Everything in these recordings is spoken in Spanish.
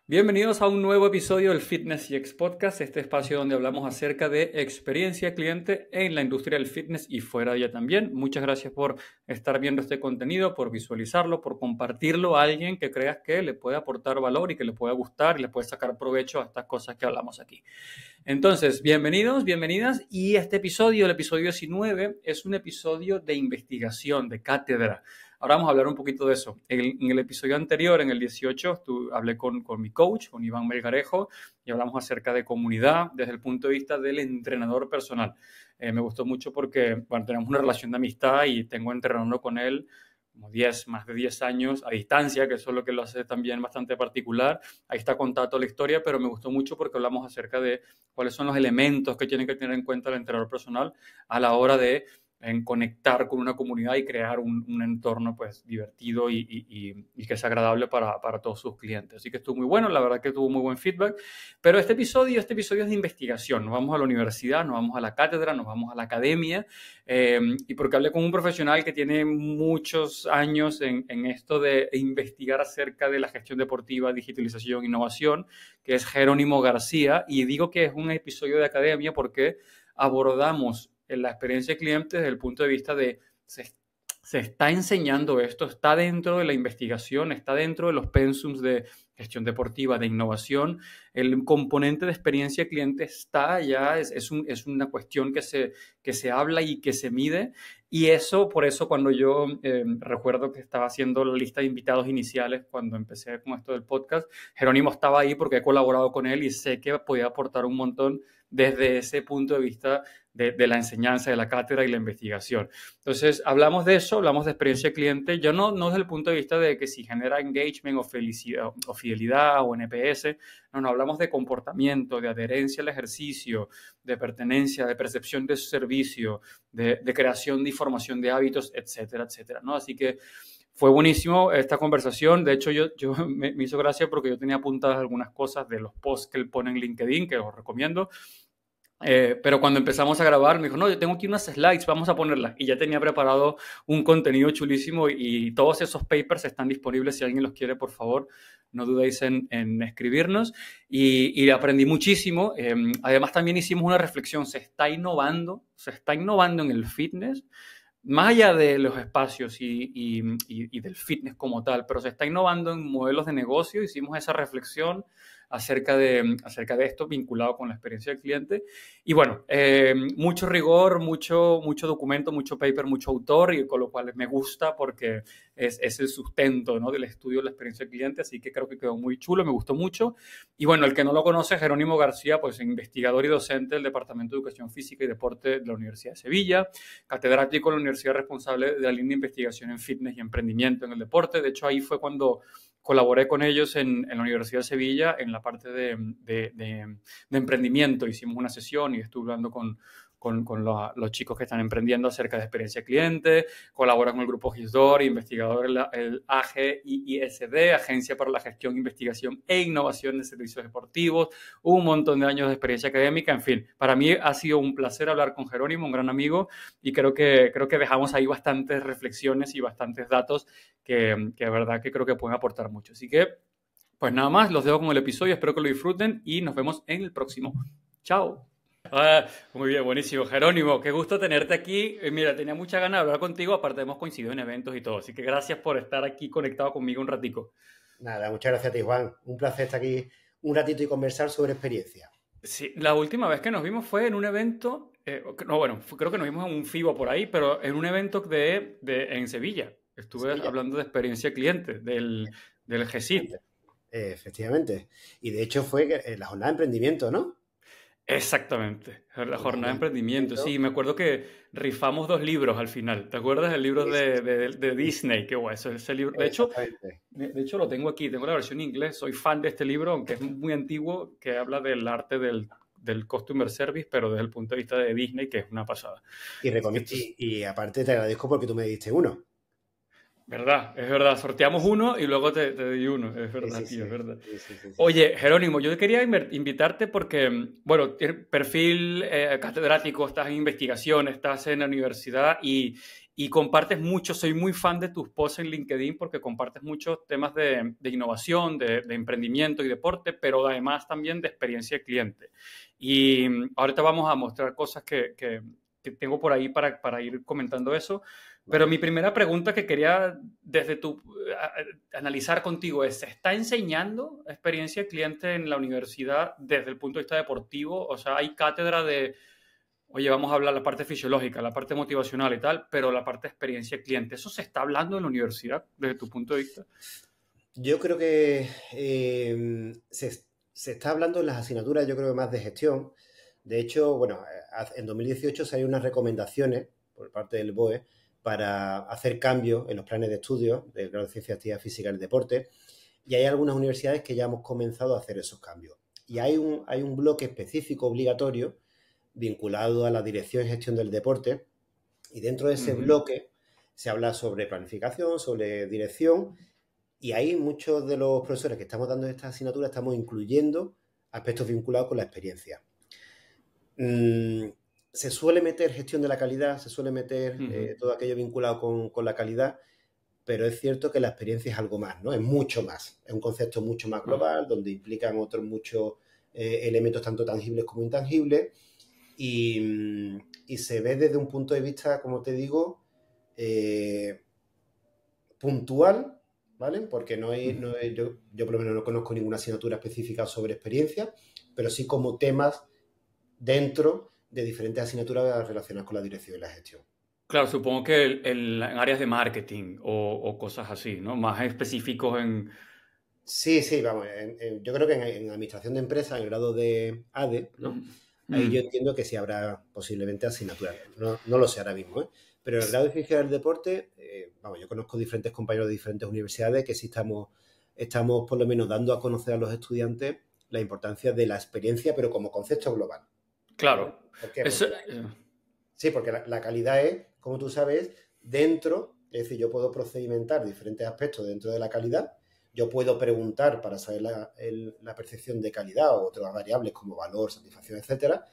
Bienvenidos a un nuevo episodio del Fitness UX Podcast, este espacio donde hablamos acerca de experiencia cliente en la industria del fitness y fuera de ella también. Muchas gracias por estar viendo este contenido, por visualizarlo, por compartirlo a alguien que creas que le puede aportar valor y que le pueda gustar y le puede sacar provecho a estas cosas que hablamos aquí. Entonces, bienvenidos, bienvenidas, y este episodio, el episodio 19, es un episodio de investigación, de cátedra. Ahora vamos a hablar un poquito de eso. En el episodio anterior, en el 18, hablé con mi coach, con Iván Melgarejo, y hablamos acerca de comunidad desde el punto de vista del entrenador personal. Me gustó mucho porque, bueno, tenemos una relación de amistad y tengo entrenando con él como más de 10 años a distancia, que eso es lo que lo hace también bastante particular. Ahí está contada toda la historia, pero me gustó mucho porque hablamos acerca de cuáles son los elementos que tiene que tener en cuenta el entrenador personal a la hora de conectar con una comunidad y crear un entorno pues divertido y que sea agradable para todos sus clientes. Así que estuvo muy bueno, la verdad que tuvo muy buen feedback. Pero este episodio es de investigación. Nos vamos a la universidad, nos vamos a la cátedra, nos vamos a la academia, y porque hablé con un profesional que tiene muchos años en esto de investigar acerca de la gestión deportiva, digitalización, innovación, que es Jerónimo García. Y digo que es un episodio de academia porque abordamos en la experiencia de cliente desde el punto de vista de se está enseñando esto, está dentro de la investigación, está dentro de los pensums de gestión deportiva, de innovación. El componente de experiencia de cliente está ya, es una cuestión que se habla y que se mide. Y eso, por eso cuando yo recuerdo que estaba haciendo la lista de invitados iniciales, cuando empecé con esto del podcast, Jerónimo estaba ahí porque he colaborado con él y sé que podía aportar un montón desde ese punto de vista de la enseñanza, de la cátedra y la investigación. Entonces, hablamos de eso, hablamos de experiencia de cliente, ya no desde el punto de vista de que si genera engagement o fidelidad o NPS, no, hablamos de comportamiento, de adherencia al ejercicio, de pertenencia, de percepción de su servicio, de creación de información de hábitos, etcétera, etcétera, ¿no? Así que fue buenísimo esta conversación. De hecho, yo me hizo gracia porque yo tenía apuntadas algunas cosas de los posts que él pone en LinkedIn, que os recomiendo. Pero cuando empezamos a grabar, me dijo, no, yo tengo aquí unas slides, vamos a ponerlas. Y ya tenía preparado un contenido chulísimo y todos esos papers están disponibles. Si alguien los quiere, por favor, no dudéis en escribirnos. Y aprendí muchísimo. Además, también hicimos una reflexión. Se está innovando en el fitness, más allá de los espacios y del fitness como tal, pero se está innovando en modelos de negocio. Hicimos esa reflexión acerca de esto vinculado con la experiencia del cliente. Y bueno, mucho rigor, mucho documento, mucho paper, mucho autor, y con lo cual me gusta porque es el sustento, ¿no?, del estudio de la experiencia del cliente. Así que creo que quedó muy chulo, me gustó mucho. Y bueno, el que no lo conoce, Jerónimo García, pues investigador y docente del Departamento de Educación Física y Deporte de la Universidad de Sevilla, catedrático en la universidad responsable de la línea de investigación en fitness y emprendimiento en el deporte. De hecho, ahí fue cuando colaboré con ellos en la Universidad de Sevilla en la parte de emprendimiento. Hicimos una sesión y estuve hablando con los chicos que están emprendiendo acerca de experiencia cliente. Colabora con el grupo GISDOR, investigador el AGIISD, Agencia para la Gestión, Investigación e Innovación de Servicios Deportivos. Un montón de años de experiencia académica. En fin, para mí ha sido un placer hablar con Jerónimo, un gran amigo, y creo que dejamos ahí bastantes reflexiones y bastantes datos que de verdad que creo que pueden aportar mucho. Así que, pues nada más, los dejo con el episodio, espero que lo disfruten y nos vemos en el próximo. ¡Chao! Muy bien, buenísimo. Jerónimo, qué gusto tenerte aquí. Mira, tenía mucha ganas de hablar contigo, aparte hemos coincidido en eventos y todo, así que gracias por estar aquí conectado conmigo un ratico. Nada, muchas gracias a ti, Juan. Un placer estar aquí un ratito y conversar sobre experiencia. Sí, la última vez que nos vimos fue en un evento, creo que nos vimos en un FIBO por ahí, pero en un evento en Sevilla. Estuve hablando de experiencia cliente, del GSIT. Efectivamente. Y de hecho fue la jornada de emprendimiento, ¿no? Exactamente, la jornada de emprendimiento. Sí, me acuerdo que rifamos 2 libros al final. ¿Te acuerdas del libro de Disney? Qué guay, ese libro. De hecho, lo tengo aquí, tengo la versión en inglés. Soy fan de este libro, aunque es muy antiguo, que habla del arte del customer service, pero desde el punto de vista de Disney, que es una pasada. Y aparte te agradezco porque tú me diste uno. ¿Verdad? Es verdad. Sorteamos uno y luego te di uno. Es verdad, tío, es verdad. Sí. Oye, Jerónimo, yo quería invitarte porque, bueno, tienes perfil catedrático, estás en investigación, estás en la universidad y y compartes mucho, soy muy fan de tus posts en LinkedIn porque compartes muchos temas de innovación, de emprendimiento y deporte, pero además también de experiencia de cliente. Y ahorita vamos a mostrar cosas que tengo por ahí para ir comentando eso. Pero Vale. mi primera pregunta que quería desde tu analizar contigo es, ¿se está enseñando experiencia de cliente en la universidad desde el punto de vista deportivo? O sea, hay cátedra de, oye, vamos a hablar la parte fisiológica, la parte motivacional y tal, pero la parte de experiencia de cliente, ¿eso se está hablando en la universidad desde tu punto de vista? Yo creo que se está hablando en las asignaturas, yo creo que más de gestión. De hecho, bueno, en 2018 salieron unas recomendaciones por parte del BOE para hacer cambios en los planes de estudio del grado de Ciencias, Actividad Física y el Deporte. Y hay algunas universidades que ya hemos comenzado a hacer esos cambios. Y hay un bloque específico obligatorio vinculado a la dirección y gestión del deporte. Y dentro de ese bloque se habla sobre planificación, sobre dirección. Y ahí muchos de los profesores que estamos dando esta asignatura estamos incluyendo aspectos vinculados con la experiencia. Se suele meter gestión de la calidad, se suele meter todo aquello vinculado con la calidad, pero es cierto que la experiencia es algo más, ¿no? Es mucho más, es un concepto mucho más global, donde implican otros muchos elementos tanto tangibles como intangibles, y se ve desde un punto de vista, como te digo, puntual, ¿vale? Porque yo por lo menos no conozco ninguna asignatura específica sobre experiencia, pero sí como temas dentro de diferentes asignaturas relacionadas con la dirección y la gestión. Claro, supongo que en áreas de marketing o cosas así, ¿no? Más específicos en... Sí, sí, vamos, yo creo que en administración de empresas, en el grado de ADE, ¿no? Ahí yo entiendo que sí habrá posiblemente asignaturas, no lo sé ahora mismo, ¿eh? Pero en el grado de ciencia del deporte, vamos, yo conozco diferentes compañeros de diferentes universidades que sí estamos por lo menos dando a conocer a los estudiantes la importancia de la experiencia, pero como concepto global. ¿Vale? Claro. ¿Por qué? Eso, Porque sí, porque la calidad es, como tú sabes, dentro, es decir, yo puedo procedimentar diferentes aspectos dentro de la calidad, yo puedo preguntar para saber la percepción de calidad o otras variables como valor, satisfacción, etcétera,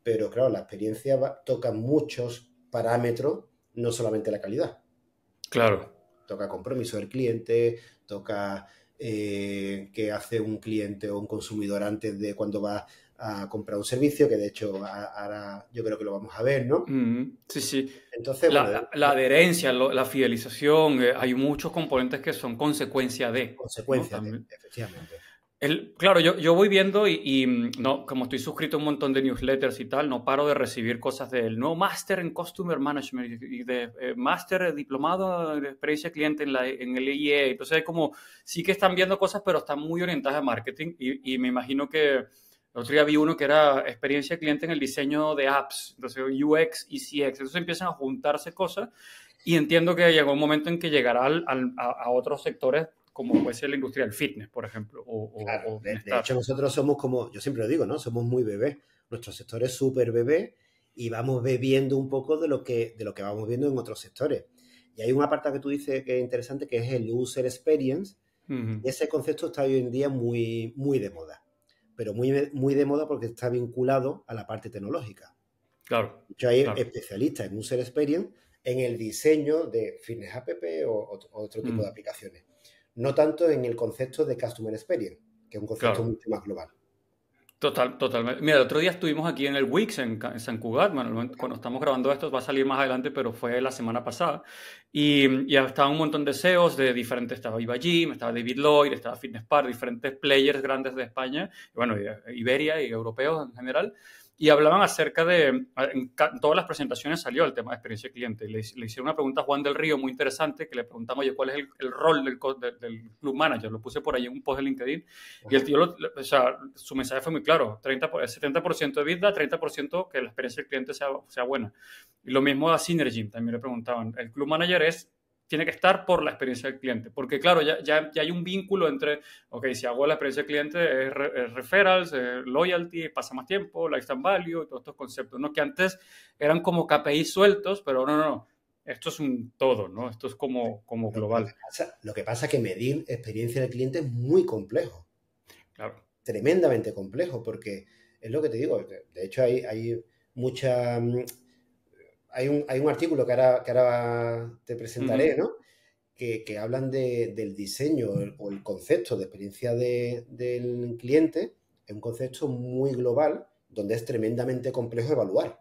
pero claro, la experiencia toca muchos parámetros, no solamente la calidad. claro. Toca compromiso del cliente, toca qué hace un cliente o un consumidor antes de cuando va a comprar un servicio, que de hecho ahora yo creo que lo vamos a ver, ¿no? Sí, sí. Entonces, bueno, La adherencia, la fidelización, hay muchos componentes que son consecuencia de, ¿no? consecuencias de, También. efectivamente. Claro, yo voy viendo no, como estoy suscrito a un montón de newsletters y tal, no paro de recibir cosas del nuevo máster en Customer Management y de máster diplomado de experiencia cliente en el IE. Entonces, hay como, sí que están viendo cosas, pero están muy orientadas a marketing y me imagino que el otro día vi uno que era experiencia cliente en el diseño de apps, entonces UX y CX. Entonces empiezan a juntarse cosas y entiendo que llegó un momento en que llegará a otros sectores como puede ser la industria del fitness, por ejemplo, Claro, o de bienestar. hecho nosotros somos como, yo siempre lo digo, ¿no? Somos muy bebés. Nuestro sector es súper bebé y vamos bebiendo un poco de lo que vamos viendo en otros sectores. Y hay un apartado que tú dices que es interesante, que es el user experience. Uh-huh. Y ese concepto está hoy en día muy, muy de moda. Pero muy, muy de moda porque está vinculado a la parte tecnológica. Claro, De hecho, hay claro. especialistas en user experience en el diseño de fitness app o otro tipo de aplicaciones. No tanto en el concepto de customer experience, que es un concepto Claro. mucho más global. Totalmente. Mira, el otro día estuvimos aquí en el Wix, en San Cugat. Bueno, cuando estamos grabando esto va a salir más adelante, pero fue la semana pasada. Y estaban un montón de CEOs de diferentes, estaba Iba Gym, estaba David Lloyd, estaba Fitness Park, diferentes players grandes de España, y bueno, Iberia y europeos en general. Y hablaban acerca en todas las presentaciones salió el tema de experiencia de cliente. Le hicieron una pregunta a Juan del Río muy interesante, que le preguntamos, oye, ¿cuál es el rol del club manager? Lo puse por ahí en un post de LinkedIn. Y el Ajá. tío, o sea, su mensaje fue muy claro, 70% de vida, 30% que la experiencia del cliente sea buena. Y lo mismo a Synergy, también le preguntaban, el club manager tiene que estar por la experiencia del cliente, porque claro, ya hay un vínculo entre, ok, si hago la experiencia del cliente es referrals, loyalty, pasa más tiempo, lifetime value, todos estos conceptos, ¿no? Que antes eran como KPI sueltos, pero no, esto es un todo, ¿no? Esto es como global. Lo que pasa es que medir experiencia del cliente es muy complejo, Claro. tremendamente complejo, porque es lo que te digo. De hecho, hay mucha hay un artículo que ahora te presentaré, Ujú. ¿no? Que hablan del diseño o el concepto de experiencia del cliente, es un concepto muy global donde es tremendamente complejo evaluar.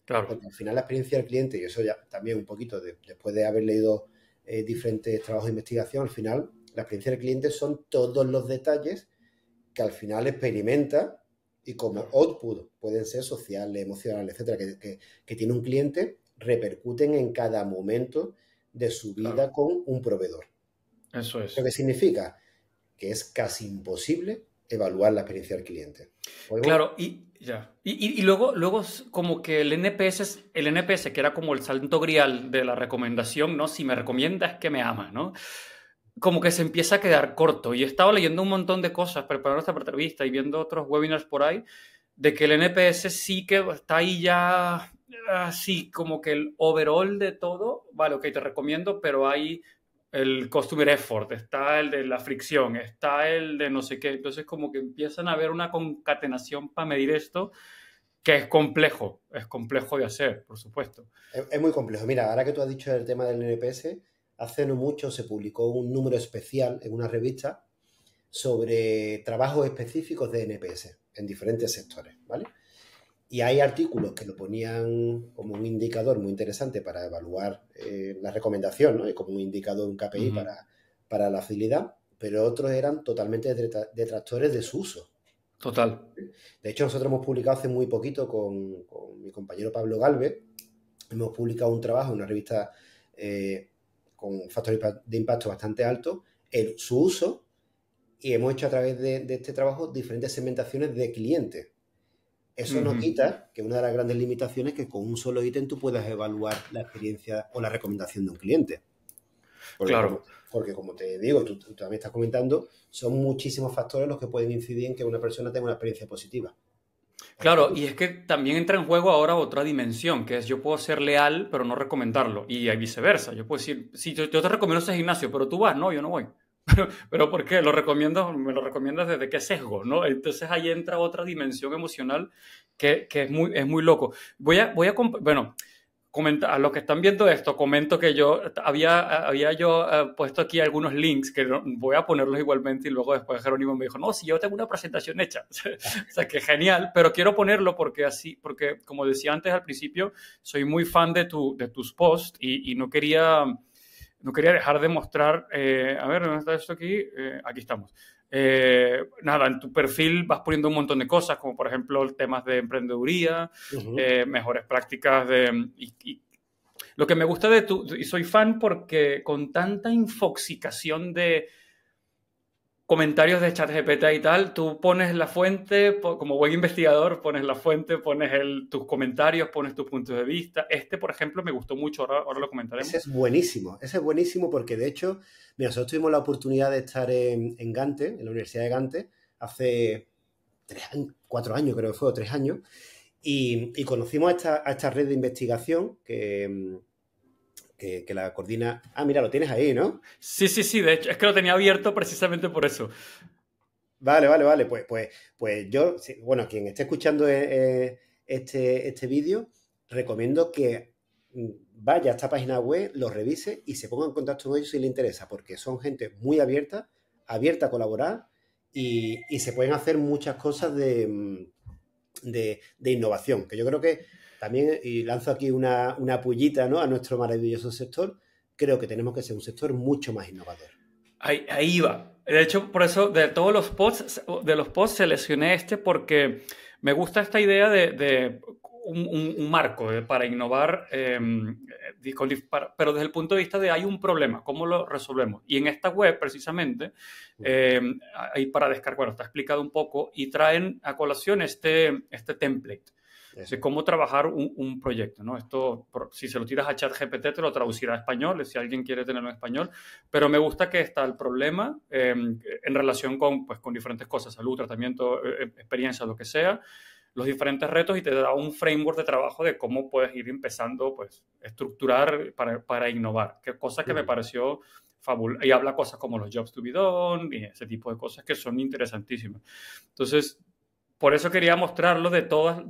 Claro, Porque al final la experiencia del cliente, y eso ya también un poquito después de haber leído diferentes trabajos de investigación, al final la experiencia del cliente son todos los detalles que al final experimenta y como claro, output pueden ser sociales, emocionales, etcétera, que tiene un cliente, repercuten en cada momento de su vida claro. con un proveedor. Eso ¿Lo es. que significa? Que es casi imposible evaluar la experiencia del cliente. Podemos, Claro, y ya. Y luego como que el NPS, que era como el santo grial de la recomendación, ¿no? Si me recomiendas es que me amas, ¿no? Como que se empieza a quedar corto. Y he estado leyendo un montón de cosas, preparando esta entrevista y viendo otros webinars por ahí, de que el NPS sí que está ahí ya, así como que el overall de todo, vale, ok, te recomiendo, pero hay el customer effort, está el de la fricción, está el de no sé qué. Entonces como que empiezan a haber una concatenación para medir esto que es complejo de hacer, por supuesto. es muy complejo. Mira, ahora que tú has dicho el tema del NPS, hace no mucho se publicó un número especial en una revista sobre trabajos específicos de NPS en diferentes sectores, ¿vale? Y hay artículos que lo ponían como un indicador muy interesante para evaluar la recomendación, ¿no? Y como un indicador, un KPI Ujú. para la fidelidad, pero otros eran totalmente detractores de su uso. Total. De hecho, nosotros hemos publicado hace muy poquito con mi compañero Pablo Galvez, hemos publicado un trabajo en una revista con factores de impacto bastante altos, su uso, y hemos hecho a través de este trabajo diferentes segmentaciones de clientes. Eso no Ujú. quita que una de las grandes limitaciones es que con un solo ítem tú puedas evaluar la experiencia o la recomendación de un cliente. Porque Claro. como, porque como te digo, tú también estás comentando, son muchísimos factores los que pueden incidir en que una persona tenga una experiencia positiva. Claro, y es que también entra en juego ahora otra dimensión, que es yo puedo ser leal, pero no recomendarlo, y viceversa. Yo puedo decir, sí, yo te recomiendo ese gimnasio, pero tú vas, no, yo no voy. Pero ¿por qué? Lo recomiendo, me lo recomiendas desde qué sesgo, ¿no? Entonces ahí entra otra dimensión emocional que es muy loco. Bueno, a los que están viendo esto, comento que yo había yo puesto aquí algunos links que voy a ponerlos igualmente y luego después Jerónimo me dijo, no, si yo tengo una presentación hecha. O sea, que genial, pero quiero ponerlo porque como decía antes al principio, soy muy fan de tus posts y no quería dejar de mostrar, a ver, ¿dónde está esto aquí? Aquí estamos. Nada, en tu perfil vas poniendo un montón de cosas, como por ejemplo temas de emprendeduría, Uh -huh. mejores prácticas y lo que me gusta y soy fan porque con tanta infoxicación de comentarios de ChatGPT y tal, tú pones la fuente, como buen investigador, pones la fuente, pones tus comentarios, pones tus puntos de vista. Este, por ejemplo, me gustó mucho, ahora lo comentaremos. Ese es buenísimo porque de hecho, mira, nosotros tuvimos la oportunidad de estar en Gante, en la Universidad de Gante, hace 3 años, 4 años creo que fue, o 3 años, y conocimos a esta red de investigación que la coordina. Ah, mira, lo tienes ahí, ¿no? Sí, sí, sí, de hecho, es que lo tenía abierto precisamente por eso. Vale, vale, vale. Pues yo, bueno, quien esté escuchando este vídeo, recomiendo que vaya a esta página web, lo revise y se ponga en contacto con ellos si le interesa, porque son gente muy abierta a colaborar y se pueden hacer muchas cosas de innovación, que yo creo que también, y lanzo aquí una pullita, ¿no?, a nuestro maravilloso sector, creo que tenemos que ser un sector mucho más innovador. Ahí va. De hecho, por eso de los posts seleccioné este porque me gusta esta idea de un marco para innovar, pero desde el punto de vista de hay un problema, ¿cómo lo resolvemos? Y en esta web, precisamente, eh, ahí para descargar, bueno, está explicado un poco y traen a colación este template de Eso. cómo trabajar un proyecto, ¿no? Esto, si se lo tiras a ChatGPT, te lo traducirá a español, si alguien quiere tenerlo en español, pero me gusta que está el problema en relación pues, con diferentes cosas, salud, tratamiento, experiencia, lo que sea, los diferentes retos y te da un framework de trabajo de cómo puedes ir empezando, pues, estructurar para innovar, que cosa que me pareció fabulosa. Y habla cosas como los jobs to be done y ese tipo de cosas que son interesantísimas. Entonces, por eso quería mostrarlo de todas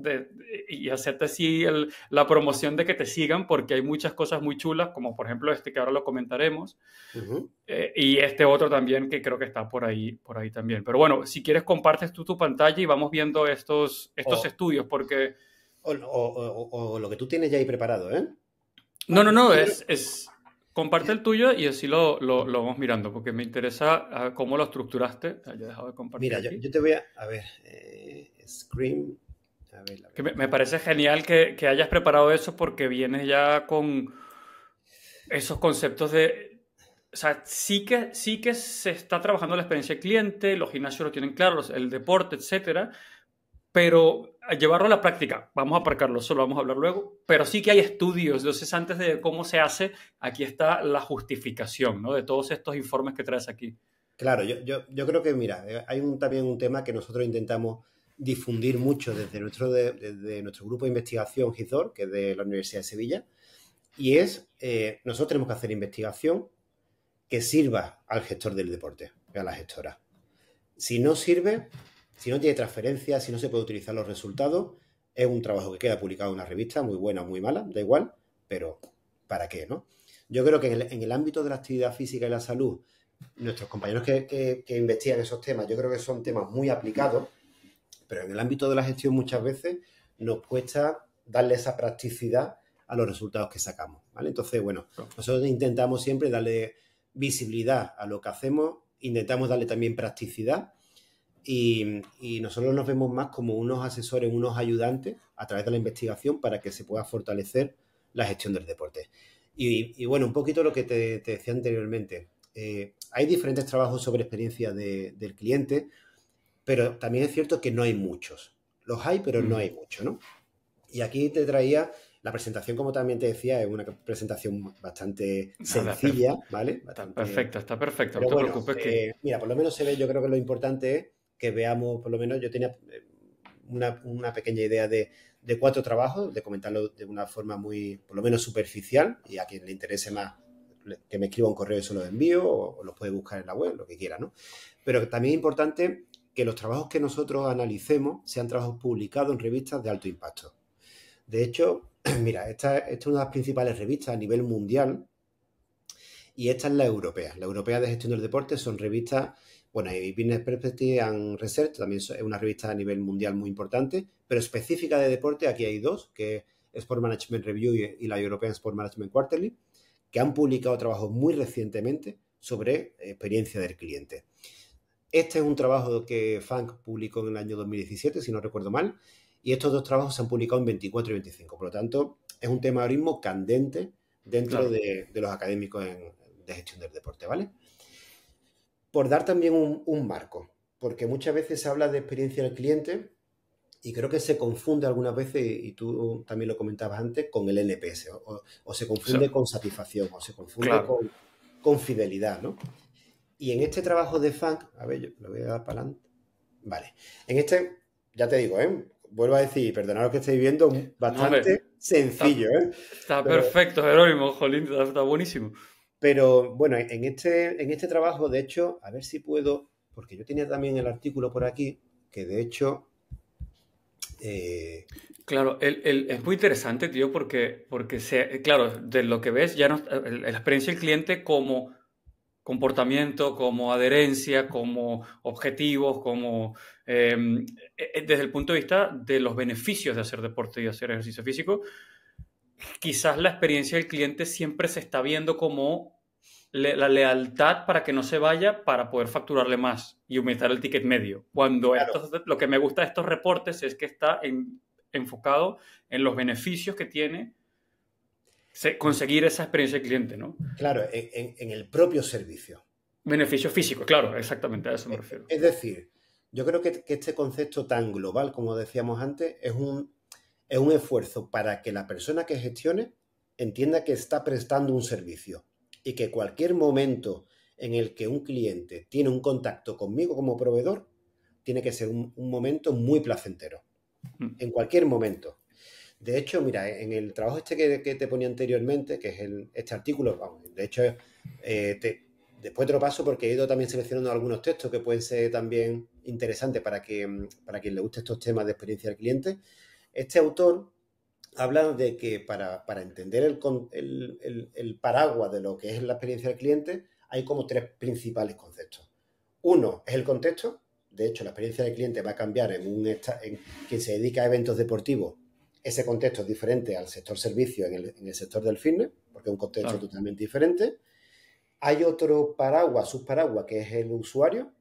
y hacerte así la promoción de que te sigan, porque hay muchas cosas muy chulas, como por ejemplo este que ahora lo comentaremos, y este otro también que creo que está por ahí también. Pero bueno, si quieres compartes tú tu pantalla y vamos viendo estos O, estudios, porque... o lo que tú tienes ya ahí preparado, ¿eh? No, comparte el tuyo y así lo vamos mirando, porque me interesa cómo lo estructuraste. Ya he dejado de compartir Mira, aquí. yo te voy a ver, Scream, a Que ver. me parece genial que hayas preparado eso porque vienes ya con esos conceptos de... O sea, sí que se está trabajando la experiencia del cliente, los gimnasios lo tienen claro, el deporte, etcétera, pero a llevarlo a la práctica, vamos a aparcarlo, eso lo vamos a hablar luego, pero sí que hay estudios, entonces antes de cómo se hace, aquí está la justificación, ¿no? De todos estos informes que traes aquí. Claro, yo creo que, mira, hay también un tema que nosotros intentamos difundir mucho desde nuestro grupo de investigación GIZOR, que es de la Universidad de Sevilla, y es, nosotros tenemos que hacer investigación que sirva al gestor del deporte, a la gestora. Si no sirve, si no tiene transferencia, si no se puede utilizar los resultados, es un trabajo que queda publicado en una revista, muy buena o muy mala, da igual, pero ¿para qué, no? Yo creo que en el ámbito de la actividad física y la salud, nuestros compañeros que investigan esos temas, yo creo que son temas muy aplicados, pero en el ámbito de la gestión muchas veces nos cuesta darle esa practicidad a los resultados que sacamos, ¿vale? Entonces, bueno, nosotros intentamos siempre darle visibilidad a lo que hacemos, intentamos darle también practicidad y nosotros nos vemos más como unos asesores, unos ayudantes a través de la investigación para que se pueda fortalecer la gestión del deporte. Y bueno, un poquito lo que te decía anteriormente. Hay diferentes trabajos sobre experiencia del cliente, pero también es cierto que no hay muchos. Los hay, pero no hay muchos, ¿no? Y aquí te traía la presentación, como también te decía, es una presentación bastante sencilla, ¿vale? Bastante... Está perfecta, no Pero te bueno, preocupes que... mira, por lo menos se ve, yo creo que lo importante es que veamos, por lo menos yo tenía una pequeña idea de 4 trabajos, de comentarlo de una forma muy, por lo menos superficial, y a quien le interese más que me escriba un correo y se lo envío, o los puede buscar en la web, lo que quiera, ¿no? Pero también es importante que los trabajos que nosotros analicemos sean trabajos publicados en revistas de alto impacto. De hecho, mira, esta es una de las principales revistas a nivel mundial y esta es la europea. La europea de gestión del deporte son revistas, bueno, y Business Perspective and Research también es una revista a nivel mundial muy importante, pero específica de deporte, aquí hay dos, que es Sport Management Review y la European Sport Management Quarterly, que han publicado trabajos muy recientemente sobre experiencia del cliente. Este es un trabajo que Funk publicó en el año 2017, si no recuerdo mal, y estos dos trabajos se han publicado en 24 y 25. Por lo tanto, es un tema ahora mismo candente dentro de los académicos de gestión del deporte, ¿vale? Por dar también un marco, porque muchas veces se habla de experiencia del cliente y creo que se confunde algunas veces, y tú también lo comentabas antes, con el NPS, o se confunde con satisfacción, o se confunde con fidelidad, ¿no? Y en este trabajo de Funk, a ver, yo lo voy a dar para adelante. Vale. En este, ya te digo, vuelvo a decir, perdonad lo que estáis viendo, bastante sencillo, Está perfecto, Jerónimo, jolín, está buenísimo. Pero bueno, en este trabajo, de hecho, a ver si puedo, porque yo tenía también el artículo por aquí, que de hecho... Claro, es muy interesante, tío, porque claro, de lo que ves, ya no, la experiencia del cliente como comportamiento, como adherencia, como objetivos, como desde el punto de vista de los beneficios de hacer deporte y hacer ejercicio físico, quizás la experiencia del cliente siempre se está viendo como la lealtad para que no se vaya para poder facturarle más y aumentar el ticket medio. Cuando Claro. lo que me gusta de estos reportes es que está enfocado en los beneficios que tiene conseguir esa experiencia del cliente, ¿no? Claro, en el propio servicio. Beneficios físicos, claro, exactamente, a eso me refiero. Es decir, yo creo que este concepto tan global, como decíamos antes, es un esfuerzo para que la persona que gestione entienda que está prestando un servicio y que cualquier momento en el que un cliente tiene un contacto conmigo como proveedor, tiene que ser un momento muy placentero. En cualquier momento. De hecho, mira, en el trabajo este que te ponía anteriormente, que es este artículo, vamos, de hecho, después te lo paso porque he ido también seleccionando algunos textos que pueden ser también interesantes para quien le guste estos temas de experiencia del cliente. Este autor habla de que para entender el paraguas de lo que es la experiencia del cliente hay como tres principales conceptos. Uno es el contexto. De hecho, la experiencia del cliente va a cambiar en quien se dedica a eventos deportivos. Ese contexto es diferente al sector servicio en el sector del fitness, porque es un contexto totalmente diferente. Hay otro paraguas, subparaguas, que es el usuario.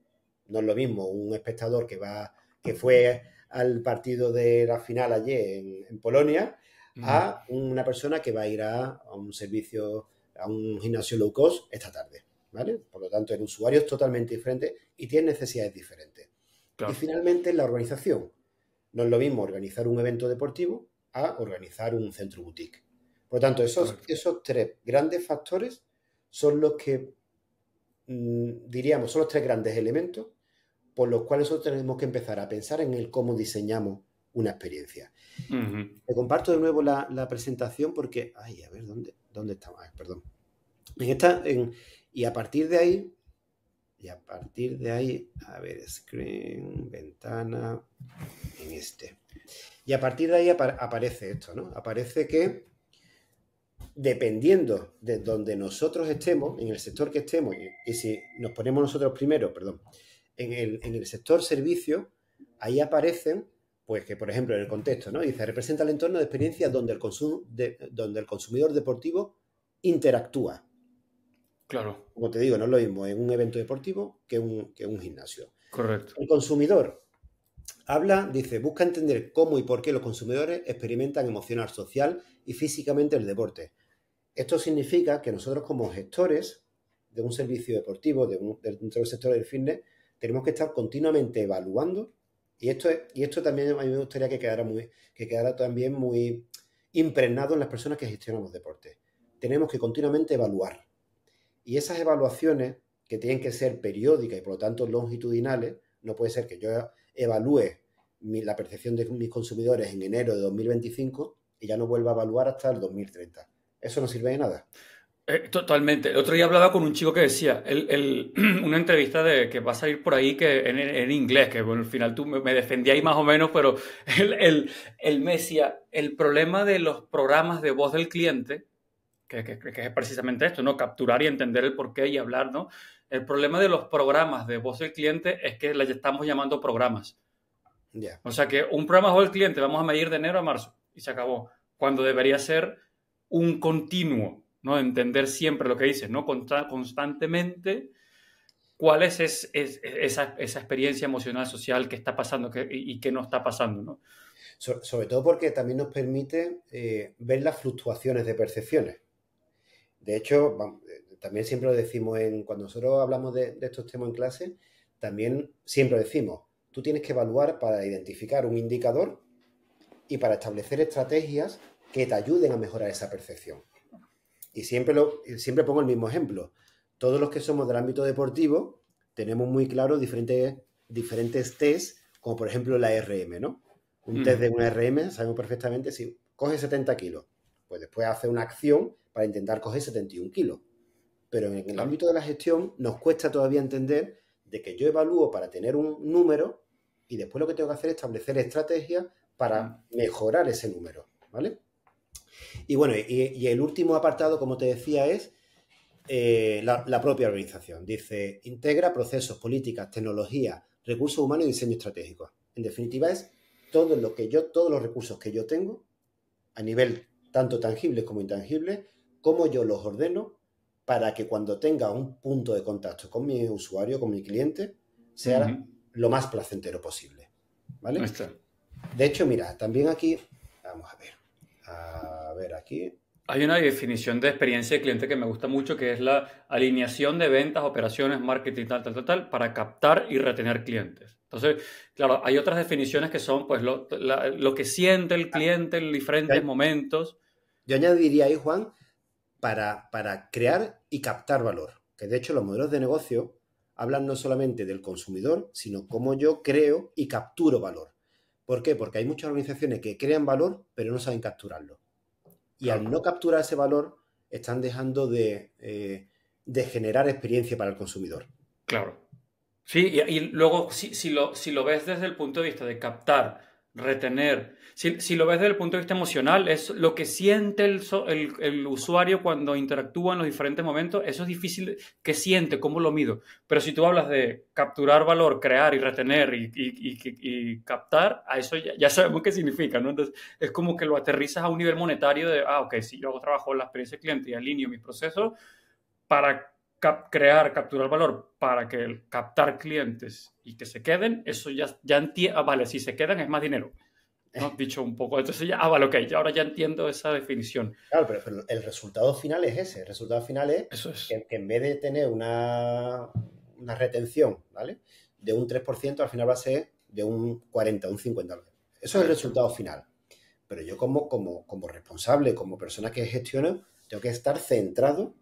No es lo mismo un espectador que fue al partido de la final ayer en Polonia, a una persona que va a ir a un servicio, a un gimnasio low cost esta tarde, ¿vale? Por lo tanto, el usuario es totalmente diferente y tiene necesidades diferentes. Claro. Y finalmente, la organización. No es lo mismo organizar un evento deportivo a organizar un centro boutique. Por lo tanto, esos tres grandes factores son los que, diríamos, son los tres grandes elementos por los cuales nosotros tenemos que empezar a pensar en el cómo diseñamos una experiencia. Te comparto de nuevo la presentación porque, a ver, ¿dónde estamos? Perdón. Y a partir de ahí, a ver, screen, ventana, en este. Y a partir de ahí aparece esto, ¿no? Aparece que dependiendo de donde nosotros estemos, en el sector que estemos, y si nos ponemos nosotros primero, en el sector servicio, ahí aparecen, pues que por ejemplo en el contexto, ¿no? Dice, representa el entorno de experiencia donde el consumidor deportivo interactúa. Claro. Como te digo, no es lo mismo en un evento deportivo que un gimnasio. Correcto. El consumidor dice, busca entender cómo y por qué los consumidores experimentan emocional, social y físicamente el deporte. Esto significa que nosotros como gestores de un servicio deportivo, dentro del sector del fitness, tenemos que estar continuamente evaluando y esto también a mí me gustaría que quedara también muy impregnado en las personas que gestionamos deporte. Tenemos que continuamente evaluar. Y esas evaluaciones, que tienen que ser periódicas y por lo tanto longitudinales, no puede ser que yo evalúe la percepción de mis consumidores en enero de 2025 y ya no vuelva a evaluar hasta el 2030. Eso no sirve de nada. Totalmente. El otro día hablaba con un chico que decía, una entrevista que va a salir por ahí que en inglés, que bueno, al final tú me defendí ahí más o menos, pero él me decía, el problema de los programas de voz del cliente, que es precisamente esto, ¿no? Capturar y entender el porqué y hablar, ¿no? El problema de los programas de voz del cliente es que les estamos llamando programas. Yeah. O sea que un programa de voz del cliente vamos a medir de enero a marzo y se acabó. Cuando debería ser un continuo, ¿no? Entender siempre lo que dices, ¿no? Constantemente cuál es esa experiencia emocional, social que está pasando y que no está pasando, ¿no? Sobre todo porque también nos permite ver las fluctuaciones de percepciones. De hecho, también siempre lo decimos cuando nosotros hablamos de estos temas en clase, también siempre decimos, tú tienes que evaluar para identificar un indicador y para establecer estrategias que te ayuden a mejorar esa percepción. Y siempre pongo el mismo ejemplo. Todos los que somos del ámbito deportivo tenemos muy claro diferentes tests, como por ejemplo la RM, ¿no? Un test de una RM, sabemos perfectamente si coge 70 kilos, pues después hace una acción para intentar coger 71 kilos. Pero en el ámbito de la gestión nos cuesta todavía entender de que yo evalúo para tener un número y después lo que tengo que hacer es establecer estrategias para mejorar ese número, ¿vale? Y bueno, y el último apartado, como te decía, es la propia organización. Dice, integra procesos, políticas, tecnología, recursos humanos y diseño estratégico. En definitiva, es todos los recursos que yo tengo, a nivel tanto tangibles como intangibles, cómo yo los ordeno para que cuando tenga un punto de contacto con mi usuario, con mi cliente, sea lo más placentero posible. ¿Vale? De hecho, mira, también aquí, vamos a ver aquí. Hay una definición de experiencia de cliente que me gusta mucho, que es la alineación de ventas, operaciones, marketing, tal, para captar y retener clientes. Entonces, claro, hay otras definiciones que son pues lo que siente el cliente en diferentes momentos. Yo añadiría ahí, Juan, para crear y captar valor. Que de hecho los modelos de negocio hablan no solamente del consumidor, sino cómo yo creo y capturo valor. ¿Por qué? Porque hay muchas organizaciones que crean valor, pero no saben capturarlo. Y al no capturar ese valor, están dejando de de generar experiencia para el consumidor. Claro. Sí, y luego, si lo ves desde el punto de vista de captar, retener, si lo ves desde el punto de vista emocional, es lo que siente el usuario cuando interactúa en los diferentes momentos, eso es difícil, ¿qué siente? ¿Cómo lo mido? Pero si tú hablas de capturar valor, crear y retener y captar, a eso ya sabemos qué significa, ¿no? Entonces, es como que lo aterrizas a un nivel monetario de, ok, si yo hago trabajo en la experiencia cliente y alineo mis procesos para crear, capturar valor para que captar clientes y que se queden, eso ya entiendo, vale, si se quedan es más dinero, ¿no? Dicho un poco, entonces ya, vale, ok, ahora ya entiendo esa definición. Claro, pero el resultado final es ese. El resultado final es Eso es. que en vez de tener una retención, ¿vale? De un 3%, al final va a ser de un 40, un 50. Eso es el resultado final. Pero yo como responsable, como persona que gestiono, tengo que estar centrado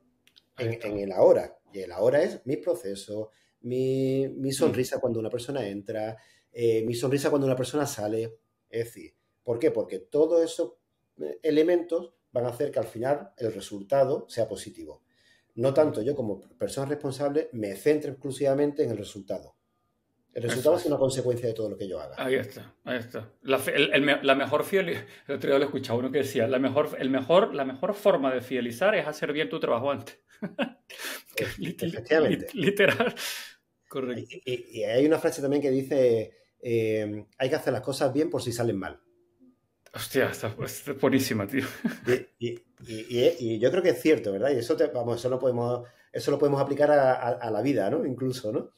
en el ahora. Y el ahora es mi proceso, mi sonrisa cuando una persona entra, mi sonrisa cuando una persona sale. Es decir, ¿por qué? Porque todos esos elementos van a hacer que al final el resultado sea positivo. No tanto yo como persona responsable me centro exclusivamente en el resultado. El resultado Eso es una es. consecuencia de todo lo que yo haga. Ahí está, ahí está. La mejor fidelidad, el otro día lo escuchaba uno que decía, la mejor forma de fidelizar es hacer bien tu trabajo antes. Que es Efectivamente. literal. Correcto. Y hay una frase también que dice, hay que hacer las cosas bien por si salen mal. Hostia, está buenísima, tío. Y yo creo que es cierto, ¿verdad? Y eso, vamos, eso lo podemos aplicar a la vida, ¿no? Incluso, ¿no?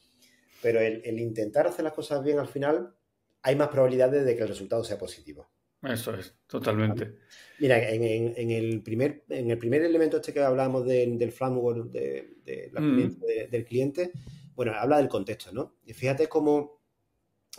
Pero el intentar hacer las cosas bien al final, hay más probabilidades de que el resultado sea positivo. Eso es, ¿Vale? totalmente. Mira, en el primer elemento este que hablamos del framework, de la experiencia Mm, del cliente, bueno, habla del contexto, ¿no? Y fíjate cómo,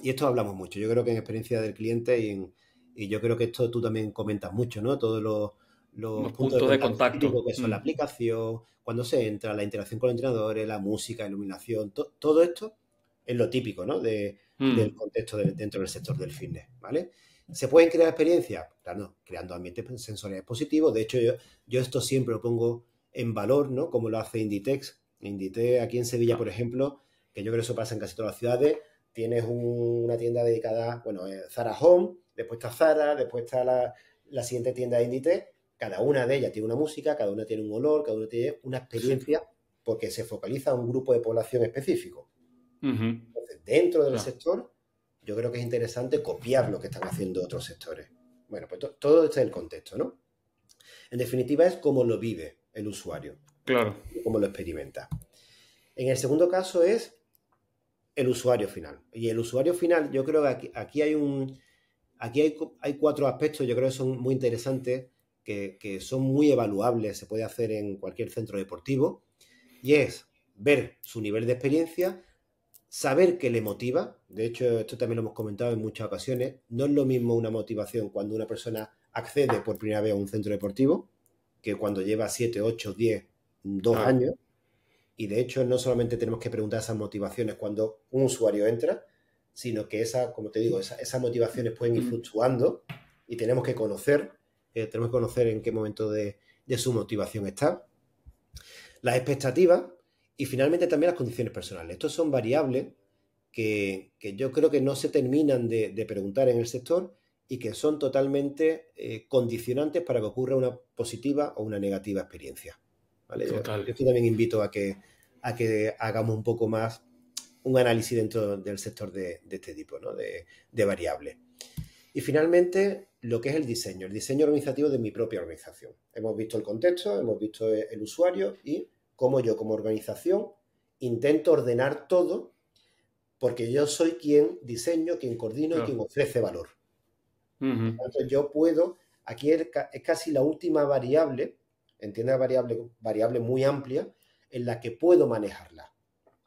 y esto hablamos mucho, yo creo que en experiencia del cliente y yo creo que esto tú también comentas mucho, ¿no? Todos los los puntos de puntos de contacto contacto. típicos que son la aplicación, cuando se entra, la interacción con los entrenadores, la música, iluminación, todo esto es lo típico, ¿no? Del Mm, contexto dentro del sector del fitness, ¿vale? ¿Se pueden crear experiencias? Claro, creando ambientes sensoriales positivos. De hecho, yo esto siempre lo pongo en valor, ¿no? Como lo hace Inditex. Inditex aquí en Sevilla, por claro. ejemplo, que yo creo que eso pasa en casi todas las ciudades, tienes una tienda dedicada, bueno, Zara Home, después está Zara, después está la siguiente tienda de Inditex. Cada una de ellas tiene una música, cada una tiene un olor, cada una tiene una Sí. experiencia, porque se focaliza en un grupo de población específico. Ujú, Entonces, dentro del claro. sector, yo creo que es interesante copiar lo que están haciendo otros sectores. Bueno, pues todo este es el contexto, ¿no? En definitiva, es cómo lo vive el usuario, Claro. cómo lo experimenta. En el segundo caso es el usuario final. Y el usuario final, yo creo que aquí hay cuatro aspectos, yo creo que son muy interesantes, que son muy evaluables, se puede hacer en cualquier centro deportivo, y es ver su nivel de experiencia, saber qué le motiva. De hecho, esto también lo hemos comentado en muchas ocasiones. No es lo mismo una motivación cuando una persona accede por primera vez a un centro deportivo que cuando lleva 7, 8, 10, 2 Claro. años. Y de hecho, no solamente tenemos que preguntar esas motivaciones cuando un usuario entra, sino que como te digo, esas motivaciones pueden ir Mm, fluctuando y tenemos que conocer en qué momento de su motivación está. Las expectativas y finalmente también las condiciones personales. Estos son variables que yo creo que no se terminan de preguntar en el sector y que son totalmente condicionantes para que ocurra una positiva o una negativa experiencia. ¿Vale? total. Yo también invito a que hagamos un poco más un análisis dentro del sector de este tipo, ¿no? de variables. Y finalmente, lo que es el diseño organizativo de mi propia organización. Hemos visto el contexto, hemos visto el usuario y cómo yo como organización intento ordenar todo porque yo soy quien diseño, quien coordino y quien Claro. ofrece valor. Por Ujú, tanto, yo puedo, aquí es casi la última variable, entiende la variable muy amplia, en la que puedo manejarla.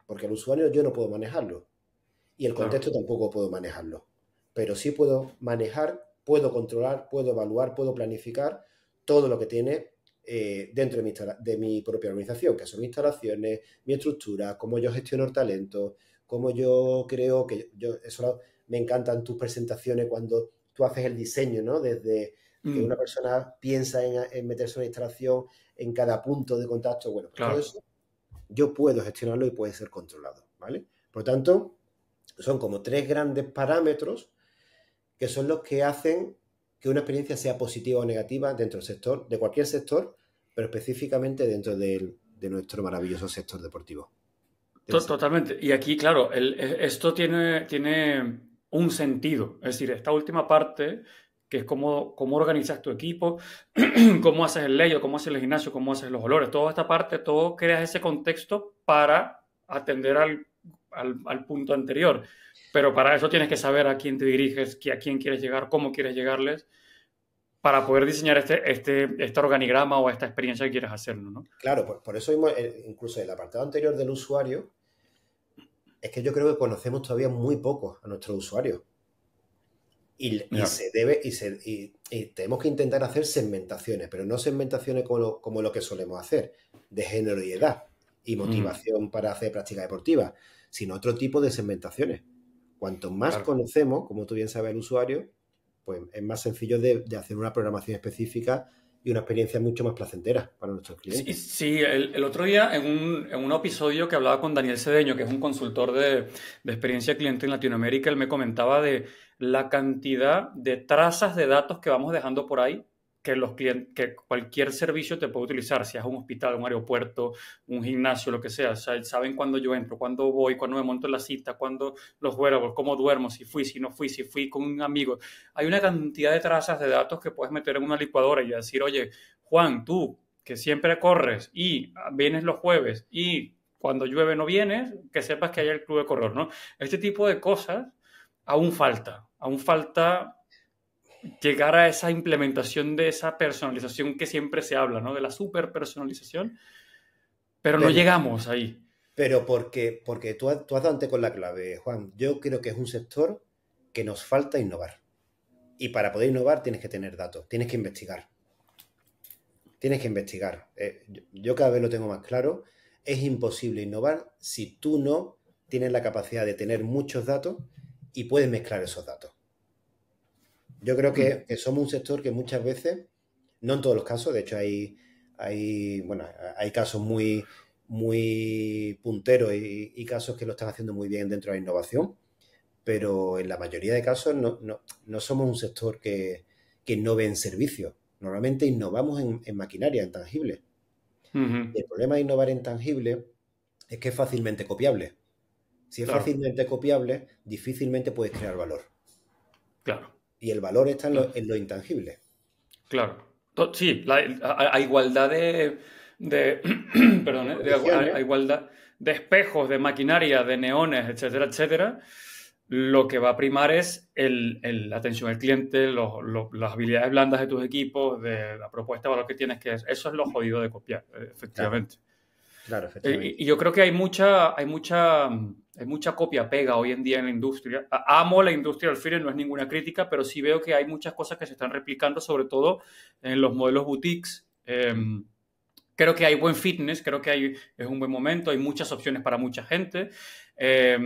Porque el usuario yo no puedo manejarlo y el claro. contexto tampoco puedo manejarlo. Pero sí puedo manejar, puedo controlar, puedo evaluar, puedo planificar todo lo que tiene dentro de mi propia organización, que son mis instalaciones, mi estructura, cómo yo gestiono el talento, cómo yo creo eso me encantan tus presentaciones cuando tú haces el diseño, ¿no? Desde que una Mm, persona piensa en meterse en una instalación, en cada punto de contacto, bueno, pues todo claro. eso yo puedo gestionarlo y puede ser controlado, ¿vale? Por lo tanto, son como 3 grandes parámetros que son los que hacen que una experiencia sea positiva o negativa dentro del sector, de cualquier sector, pero específicamente dentro de nuestro maravilloso sector deportivo. Totalmente. Y aquí, claro, esto tiene un sentido. Es decir, esta última parte, que es cómo organizas tu equipo, cómo haces el layout, cómo haces el gimnasio, cómo haces los olores, toda esta parte, todo creas ese contexto para atender al punto anterior. Pero para eso tienes que saber a quién te diriges, a quién quieres llegar, cómo quieres llegarles, para poder diseñar este organigrama o esta experiencia que quieres hacerlo, ¿no? Claro, por eso mismo, incluso en el apartado anterior del usuario, es que yo creo que conocemos todavía muy poco a nuestros usuarios. Y Ya. se debe, y tenemos que intentar hacer segmentaciones, pero no segmentaciones como lo que solemos hacer, de género y edad, y motivación para hacer práctica deportiva, sino otro tipo de segmentaciones. Cuanto más Claro. conocemos, como tú bien sabes, el usuario, pues es más sencillo de hacer una programación específica y una experiencia mucho más placentera para nuestros Sí, clientes. sí, el otro día en un episodio que hablaba con Daniel Cedeño, que es un consultor de experiencia cliente en Latinoamérica, él me comentaba de la cantidad de trazas de datos que vamos dejando por ahí, que los clientes, que cualquier servicio te puede utilizar, si es un hospital, un aeropuerto, un gimnasio, lo que sea. O sea, saben cuándo yo entro, cuándo voy, cuándo me monto en la cita, cuándo los wearables, cómo duermo, si fui, si no fui, si fui con un amigo. Hay una cantidad de trazas de datos que puedes meter en una licuadora y decir, oye, Juan, tú que siempre corres y vienes los jueves y cuando llueve no vienes, que sepas que hay el club de corredor, ¿no? Este tipo de cosas aún falta llegar a esa implementación de esa personalización que siempre se habla, ¿no? De la super personalización, pero no Pero, llegamos ahí. pero porque tú has dado antes con la clave, Juan. Yo creo que es un sector que nos falta innovar. Y para poder innovar tienes que tener datos, tienes que investigar. Tienes que investigar. Yo cada vez lo tengo más claro. Es imposible innovar si tú no tienes la capacidad de tener muchos datos y puedes mezclar esos datos. Yo creo que somos un sector que muchas veces, no en todos los casos, de hecho bueno, hay casos muy punteros y casos que lo están haciendo muy bien dentro de la innovación, pero en la mayoría de casos no somos un sector que innove en servicios. Normalmente innovamos en maquinaria, en tangible. Y el problema de innovar en tangible es que es fácilmente copiable. Si es Claro, fácilmente copiable, difícilmente puedes crear valor. claro, Y el valor está en claro. lo intangible. Claro. Sí, a igualdad de perdón, De a condiciones, igualdad de espejos, de maquinaria, de neones, etcétera, etcétera, lo que va a primar es la atención al cliente, las habilidades blandas de tus equipos, de la propuesta de valor que tienes, eso es lo jodido de copiar, claro, efectivamente. claro, Y efectivamente. yo creo que hay mucha copia-pega hoy en día en la industria. Amo la industria del fitness, no es ninguna crítica, pero sí veo que hay muchas cosas que se están replicando, sobre todo en los modelos boutiques. Creo que hay buen fitness, creo que es un buen momento, hay muchas opciones para mucha gente. eh,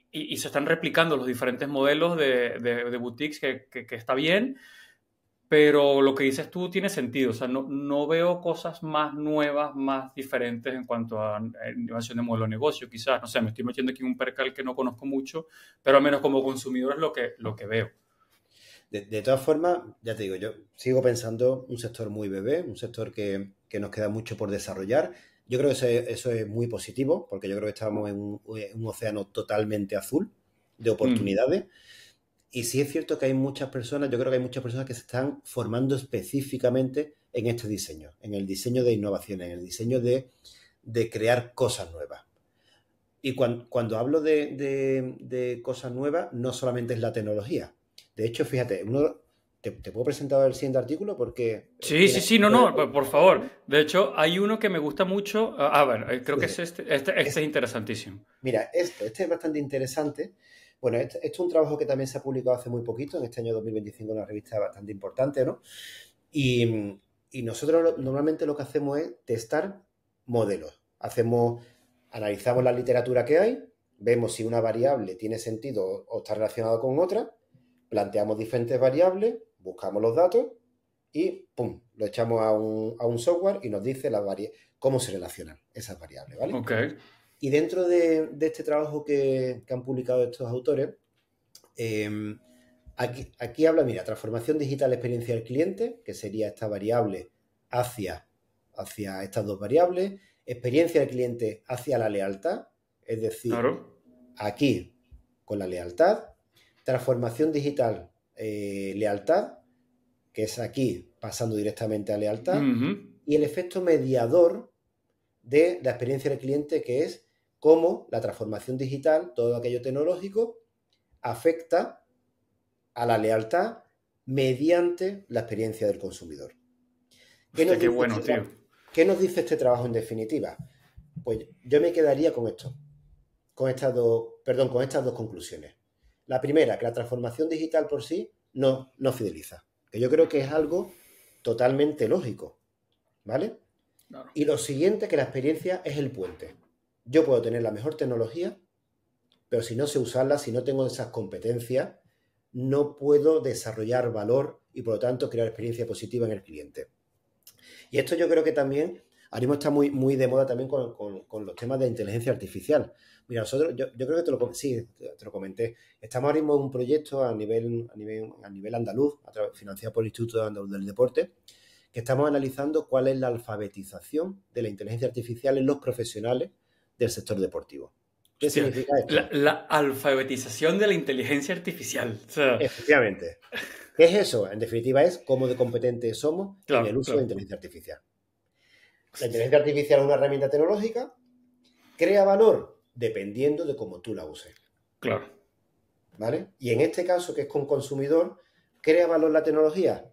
y se están replicando los diferentes modelos de boutiques que está bien, pero lo que dices tú tiene sentido. O sea, no veo cosas más nuevas, más diferentes en cuanto a innovación de modelo de negocio. Quizás, no sé, me estoy metiendo aquí en un percal que no conozco mucho, pero al menos como consumidor es lo que veo. De todas formas, ya te digo, yo sigo pensando un sector muy bebé, un sector que nos queda mucho por desarrollar. Yo creo que eso es muy positivo, porque yo creo que estamos en un océano totalmente azul de Mm, oportunidades. Y sí es cierto que hay muchas personas, yo creo que hay muchas personas que se están formando específicamente en este diseño, en el diseño de innovación, en el diseño de crear cosas nuevas. Y cuando hablo de cosas nuevas, no solamente es la tecnología. De hecho, fíjate, te puedo presentar el siguiente artículo porque sí, tiene sí, sí, no, algo de no, por favor. colaboración. De hecho, hay uno que me gusta mucho. Ver, creo que es Fíjate, este es es- interesantísimo. mira, este es bastante interesante. Bueno, este es un trabajo que también se ha publicado hace muy poquito, en este año 2025, en una revista bastante importante, ¿no? Y nosotros normalmente lo que hacemos es testar modelos. Analizamos la literatura que hay, vemos si una variable tiene sentido o está relacionada con otra, planteamos diferentes variables, buscamos los datos y ¡pum! Lo echamos a un software y nos dice cómo se relacionan esas variables, ¿vale? Ok. Y dentro de este trabajo que han publicado estos autores, aquí habla, mira, transformación digital experiencia del cliente, que sería esta variable hacia estas dos variables, experiencia del cliente hacia la lealtad, es decir, Claro. aquí con la lealtad, transformación digital lealtad, que es aquí pasando directamente a lealtad, y el efecto mediador de la experiencia del cliente, que es cómo la transformación digital, todo aquello tecnológico, afecta a la lealtad mediante la experiencia del consumidor. Hostia, qué bueno, tío. ¿Qué nos dice este trabajo en definitiva? Pues yo me quedaría con esto, con estas dos conclusiones. La primera, que la transformación digital por sí no fideliza, que yo creo que es algo totalmente lógico, ¿vale? Claro. Y lo siguiente, que la experiencia es el puente. Yo puedo tener la mejor tecnología, pero si no sé usarla, si no tengo esas competencias, no puedo desarrollar valor y por lo tanto crear experiencia positiva en el cliente. Y esto yo creo que también ahora mismo está muy de moda también con los temas de inteligencia artificial. Mira, nosotros, yo creo que te lo comenté. Estamos ahora mismo en un proyecto a nivel andaluz, financiado por el Instituto Andaluz del Deporte, que estamos analizando cuál es la alfabetización de la inteligencia artificial en los profesionales del sector deportivo. ¿Qué Hostia, significa esto? la alfabetización de la inteligencia artificial. O sea, Efectivamente. ¿Qué es eso? En definitiva es cómo de competentes somos en el claro, uso de claro. inteligencia artificial. La inteligencia artificial es una herramienta tecnológica, crea valor dependiendo de cómo tú la uses. Claro. ¿Vale? Y en este caso, que es con consumidor, crea valor la tecnología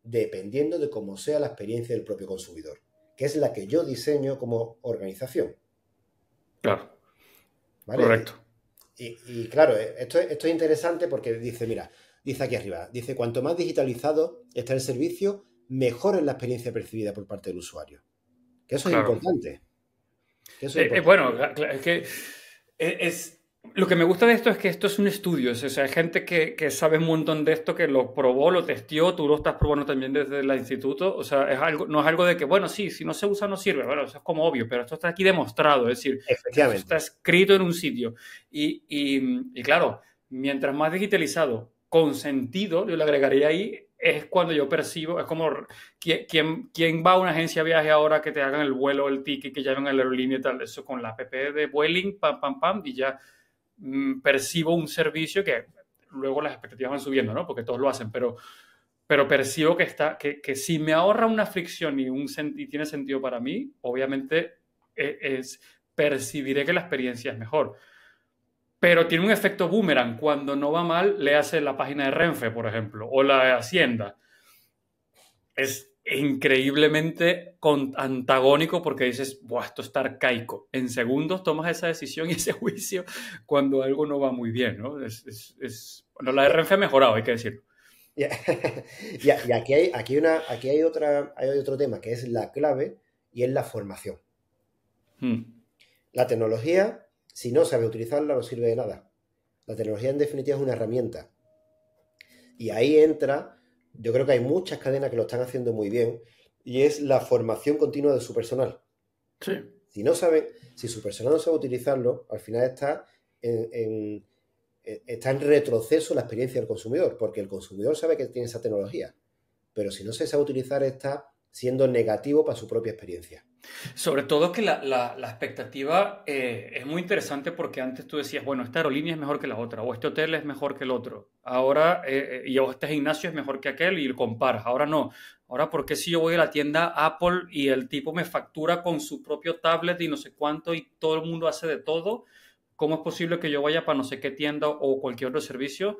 dependiendo de cómo sea la experiencia del propio consumidor, que es la que yo diseño como organización. Claro. ¿Vale? Correcto. Y claro, esto es interesante porque dice, mira, dice aquí arriba, dice, cuanto más digitalizado está el servicio, mejor es la experiencia percibida por parte del usuario. Que eso es Claro. importante. Que eso es importante. Bueno, es que lo que me gusta de esto es que esto es un estudio. O sea, hay gente que sabe un montón de esto, que lo probó, lo testió, tú lo estás probando también desde el instituto. O sea, no es algo de que, bueno, sí, si no se usa no sirve. Bueno, eso es como obvio, pero esto está aquí demostrado. Es decir, esto está escrito en un sitio. Y claro, mientras más digitalizado, con sentido, yo le agregaría ahí, es cuando yo percibo, es como ¿quién va a una agencia de viaje ahora que te hagan el vuelo, el ticket, que llamen a la aerolínea y tal? Eso con la app de Vueling, pam, pam, pam, y ya percibo un servicio que luego las expectativas van subiendo, ¿no? Porque todos lo hacen, pero percibo que si me ahorra una fricción y tiene sentido para mí, obviamente percibiré que la experiencia es mejor. Pero tiene un efecto boomerang. Cuando no va mal, le hace la página de Renfe, por ejemplo, o la de Hacienda. Es increíblemente antagónico porque dices, Buah, esto está arcaico. En segundos tomas esa decisión y ese juicio cuando algo no va muy bien, ¿no? Bueno, la de Renfe ha mejorado, hay que decirlo. Y aquí hay otro tema que es la clave y es la formación. La tecnología, si no sabes utilizarla, no sirve de nada. La tecnología, en definitiva, es una herramienta. Y ahí entra, yo creo que hay muchas cadenas que lo están haciendo muy bien, y es la formación continua de su personal. Sí. Si su personal no sabe utilizarlo, al final está en retroceso la experiencia del consumidor, porque el consumidor sabe que tiene esa tecnología, pero si no se sabe utilizar, está siendo negativo para su propia experiencia. Sobre todo que la expectativa es muy interesante porque antes tú decías, bueno, esta aerolínea es mejor que la otra, o este hotel es mejor que el otro. Ahora, o este gimnasio es mejor que aquel y lo comparas. Ahora no. Ahora, ¿por qué si yo voy a la tienda Apple y el tipo me factura con su propio tablet y no sé cuánto y todo el mundo hace de todo? ¿Cómo es posible que yo vaya para no sé qué tienda o cualquier otro servicio?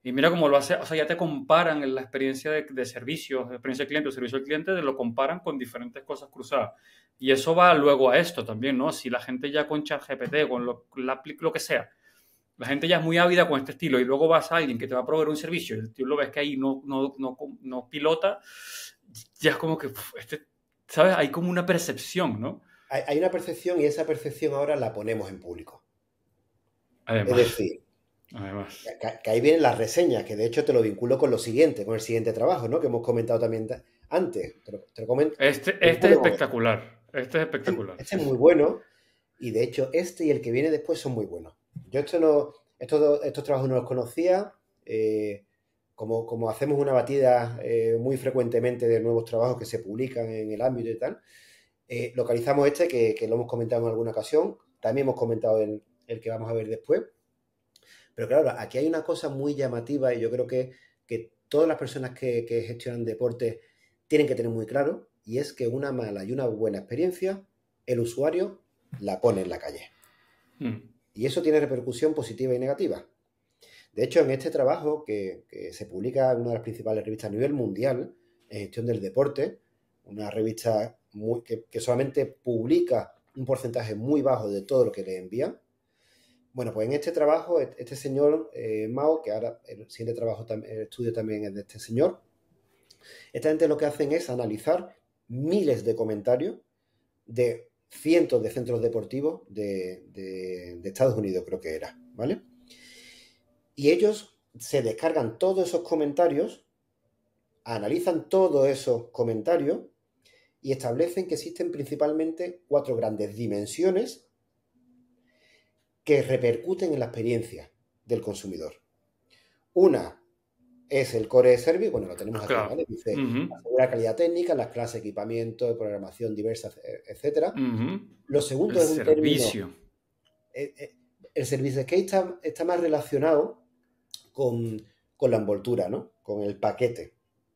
Y mira cómo lo hace, o sea, ya te comparan en la experiencia de servicios, de experiencia de cliente o servicio al cliente, te lo comparan con diferentes cosas cruzadas. Y eso va luego a esto también, ¿no? Si la gente ya con ChatGPT, con lo que sea, la gente ya es muy ávida con este estilo y luego vas a alguien que te va a proveer un servicio y el tío lo ves que ahí no pilota, ya es como que, ¿sabes? Hay como una percepción, ¿no? Hay una percepción y esa percepción ahora la ponemos en público. Además. Es decir, que ahí vienen las reseñas, que de hecho te lo vinculo con lo siguiente, con el siguiente trabajo, ¿no? Que hemos comentado también antes. Te lo comento. Este es espectacular. Este es espectacular. Este es muy bueno y de hecho este y el que viene después son muy buenos. Yo estos trabajos no los conocía. Como hacemos una batida muy frecuentemente de nuevos trabajos que se publican en el ámbito y tal, localizamos este que lo hemos comentado en alguna ocasión. También hemos comentado el que vamos a ver después. Pero claro, aquí hay una cosa muy llamativa y yo creo que todas las personas que gestionan deporte tienen que tener muy claro, y es que una mala y una buena experiencia, el usuario la pone en la calle. Y eso tiene repercusión positiva y negativa. De hecho, en este trabajo, que se publica en una de las principales revistas a nivel mundial en gestión del deporte, una revista que solamente publica un porcentaje muy bajo de todo lo que le envían. Bueno, pues en este trabajo, este señor Mao, que ahora el siguiente trabajo, el estudio también es de este señor, esta gente lo que hacen es analizar miles de comentarios de cientos de centros deportivos de Estados Unidos, creo que era, ¿vale? Y ellos se descargan todos esos comentarios, analizan todos esos comentarios y establecen que existen principalmente 4 grandes dimensiones que repercuten en la experiencia del consumidor. Una es el core service, bueno, lo tenemos aquí, ¿vale? Dice, asegurar calidad técnica, las clases, equipamiento, programación diversa, etc. Lo segundo es un servicio. El servicio que está más relacionado con la envoltura, ¿no? Con el paquete.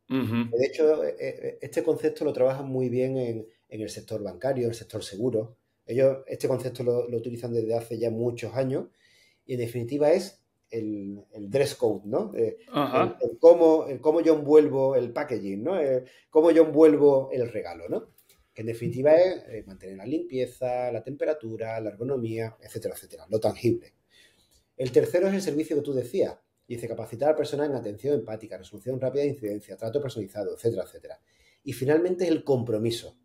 De hecho, este concepto lo trabajan muy bien en el sector bancario, en el sector seguro. Ellos este concepto lo utilizan desde hace ya muchos años y en definitiva es el dress code, ¿no? El cómo yo envuelvo el packaging, ¿no? Cómo yo envuelvo el regalo, ¿no? Que en definitiva es mantener la limpieza, la temperatura, la ergonomía, etcétera, etcétera, lo tangible. El tercero es el servicio que tú decías. Dice capacitar al personal en atención empática, resolución rápida de incidencia, trato personalizado, etcétera, etcétera. Y finalmente es el compromiso.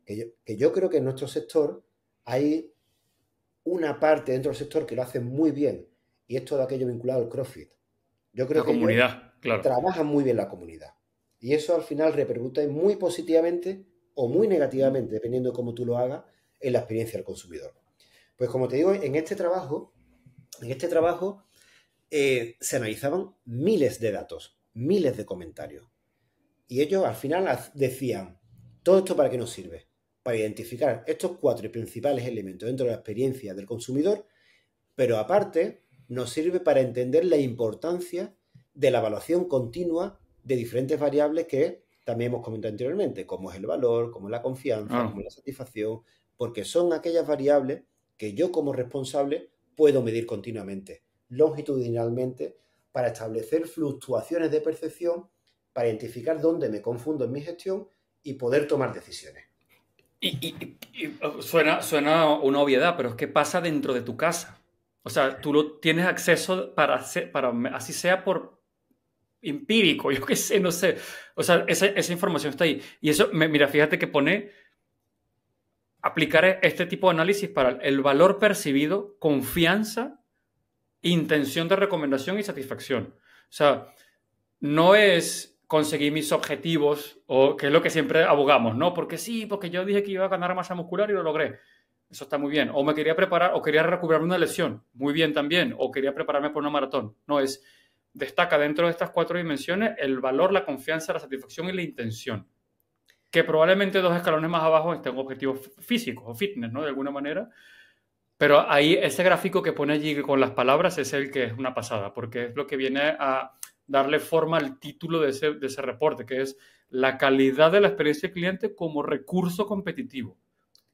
Que yo creo que en nuestro sector hay una parte dentro del sector que lo hace muy bien, y es todo aquello vinculado al CrossFit. Yo creo que comunidad, claro. Trabajan muy bien la comunidad. Y eso al final repercute muy positivamente o muy negativamente, dependiendo de cómo tú lo hagas, en la experiencia del consumidor. Pues como te digo, en este trabajo se analizaban miles de datos, miles de comentarios. Y ellos al final decían, ¿todo esto para qué nos sirve? Para identificar estos 4 principales elementos dentro de la experiencia del consumidor, pero aparte nos sirve para entender la importancia de la evaluación continua de diferentes variables que también hemos comentado anteriormente, como es el valor, como es la confianza, como es la satisfacción, porque son aquellas variables que yo como responsable puedo medir continuamente, longitudinalmente, para establecer fluctuaciones de percepción, para identificar dónde me confundo en mi gestión y poder tomar decisiones. Y suena una obviedad, pero es que pasa dentro de tu casa. O sea, tú lo tienes acceso para así sea por empírico, yo qué sé, no sé. O sea, esa información está ahí. Y eso, mira, fíjate que pone aplicar este tipo de análisis para el valor percibido, confianza, intención de recomendación y satisfacción. O sea, no es conseguir mis objetivos, o que es lo que siempre abogamos, ¿no? Porque sí, porque yo dije que iba a ganar masa muscular y lo logré. Eso está muy bien. O me quería preparar, o quería recuperarme una lesión. Muy bien también. O quería prepararme por una maratón. No, destaca dentro de estas 4 dimensiones el valor, la confianza, la satisfacción y la intención. Que probablemente 2 escalones más abajo estén objetivos físicos o fitness, ¿no? De alguna manera. Pero ahí ese gráfico que pone allí con las palabras es el que es una pasada, porque es lo que viene a darle forma al título de ese reporte, que es la calidad de la experiencia del cliente como recurso competitivo.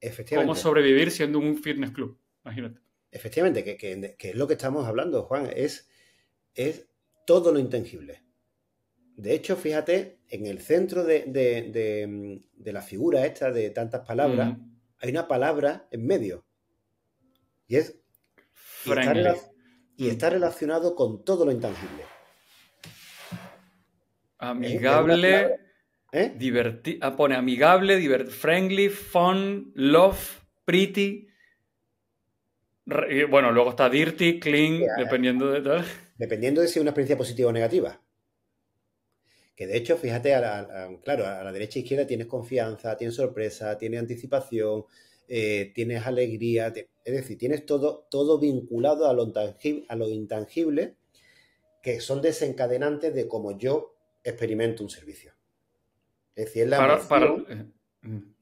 Efectivamente. Cómo sobrevivir siendo un fitness club, imagínate. Efectivamente, que es lo que estamos hablando, Juan, es todo lo intangible. De hecho, fíjate, en el centro de la figura esta de tantas palabras, hay una palabra en medio. Y es friendly. Y está relacionado con todo lo intangible. Amigable, divertido. Pone amigable, friendly, fun, love, pretty. Bueno, luego está dirty, clean, dependiendo de tal. Dependiendo de si es una experiencia positiva o negativa. Que de hecho, fíjate, claro, a la derecha e izquierda tienes confianza, tienes sorpresa, tienes anticipación, tienes alegría, es decir, tienes todo vinculado a lo intangible, que son desencadenantes de cómo yo experimento un servicio. Es decir, es la emoción,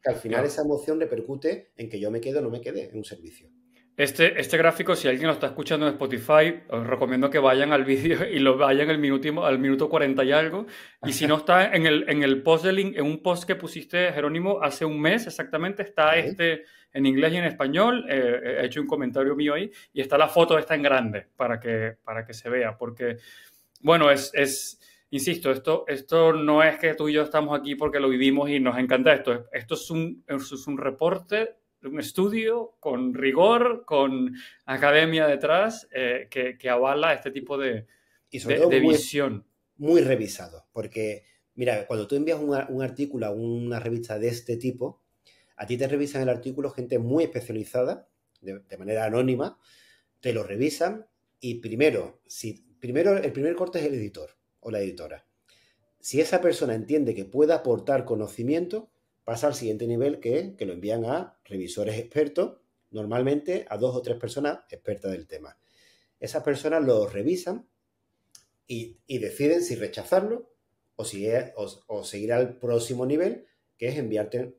que al final claro. esa emoción repercute en que yo me quede o no me quede en un servicio. Este gráfico, si alguien lo está escuchando en Spotify, os recomiendo que vayan al vídeo y lo vayan al minuto 40 y algo. Y si no está en el post del link, en un post que pusiste, Jerónimo, hace un mes exactamente, está ¿Vale? en inglés y en español. He hecho un comentario mío ahí y está la foto esta en grande para que se vea. Porque, bueno, insisto, esto no es que tú y yo estamos aquí porque lo vivimos y nos encanta esto. Esto es un reporte, un estudio con rigor, con academia detrás, que avala este tipo Y sobre todo visión. muy revisado, porque, mira, cuando tú envías un artículo a una revista de este tipo, a ti te revisan el artículo gente muy especializada, de manera anónima, te lo revisan y primero el primer corte es el editor o la editora. Si esa persona entiende que puede aportar conocimiento, pasa al siguiente nivel, que lo envían a revisores expertos, normalmente a 2 o 3 personas expertas del tema. Esas personas lo revisan y deciden si rechazarlo o seguir al próximo nivel, que es enviarte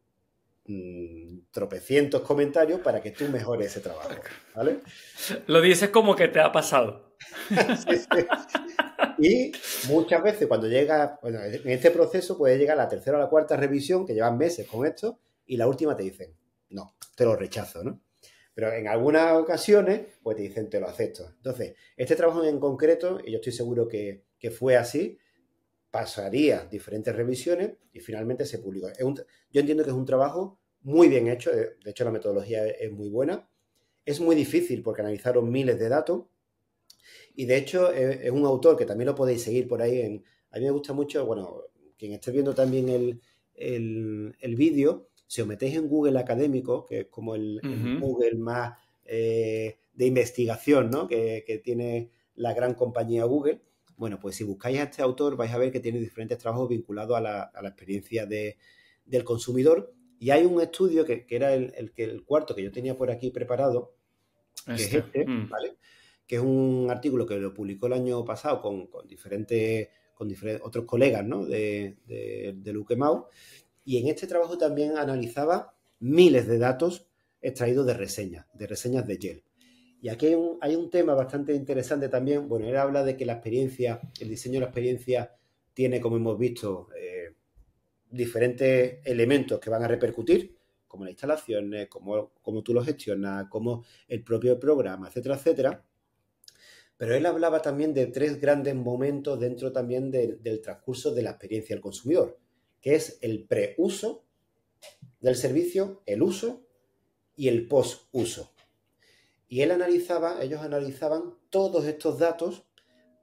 tropecientos comentarios para que tú mejores ese trabajo, ¿vale? Lo dices como que te ha pasado. Sí, sí. Y muchas veces cuando llega, bueno, en este proceso puede llegar a la tercera o la cuarta revisión, que llevan meses con esto, y la última te dicen, no, te lo rechazo, ¿no? Pero en algunas ocasiones, pues te dicen, te lo acepto. Entonces, este trabajo en concreto, y yo estoy seguro que fue así, pasaría diferentes revisiones y finalmente se publicó. Yo entiendo que es un trabajo muy bien hecho, de hecho la metodología es muy buena. Es muy difícil porque analizaron miles de datos y de hecho es un autor que también lo podéis seguir por ahí. A mí me gusta mucho, bueno, quien esté viendo también el vídeo, si os metéis en Google Académico, que es como el Google más de investigación, ¿no? que tiene la gran compañía Google. Bueno, pues si buscáis a este autor vais a ver que tiene diferentes trabajos vinculados a la experiencia del consumidor. Y hay un estudio que era el cuarto que yo tenía por aquí preparado, que es este, ¿vale? Que es un artículo que lo publicó el año pasado con diferentes otros colegas, ¿no? de Lukemau. Y en este trabajo también analizaba miles de datos extraídos de reseñas de Yelp. Y aquí hay un tema bastante interesante también. Bueno, él habla de que la experiencia, el diseño de la experiencia tiene, como hemos visto, diferentes elementos que van a repercutir, como las instalaciones, cómo tú lo gestionas, como el propio programa, etcétera, etcétera. Pero él hablaba también de 3 grandes momentos dentro también del transcurso de la experiencia del consumidor, que es el preuso del servicio, el uso y el posuso. Y ellos analizaban todos estos datos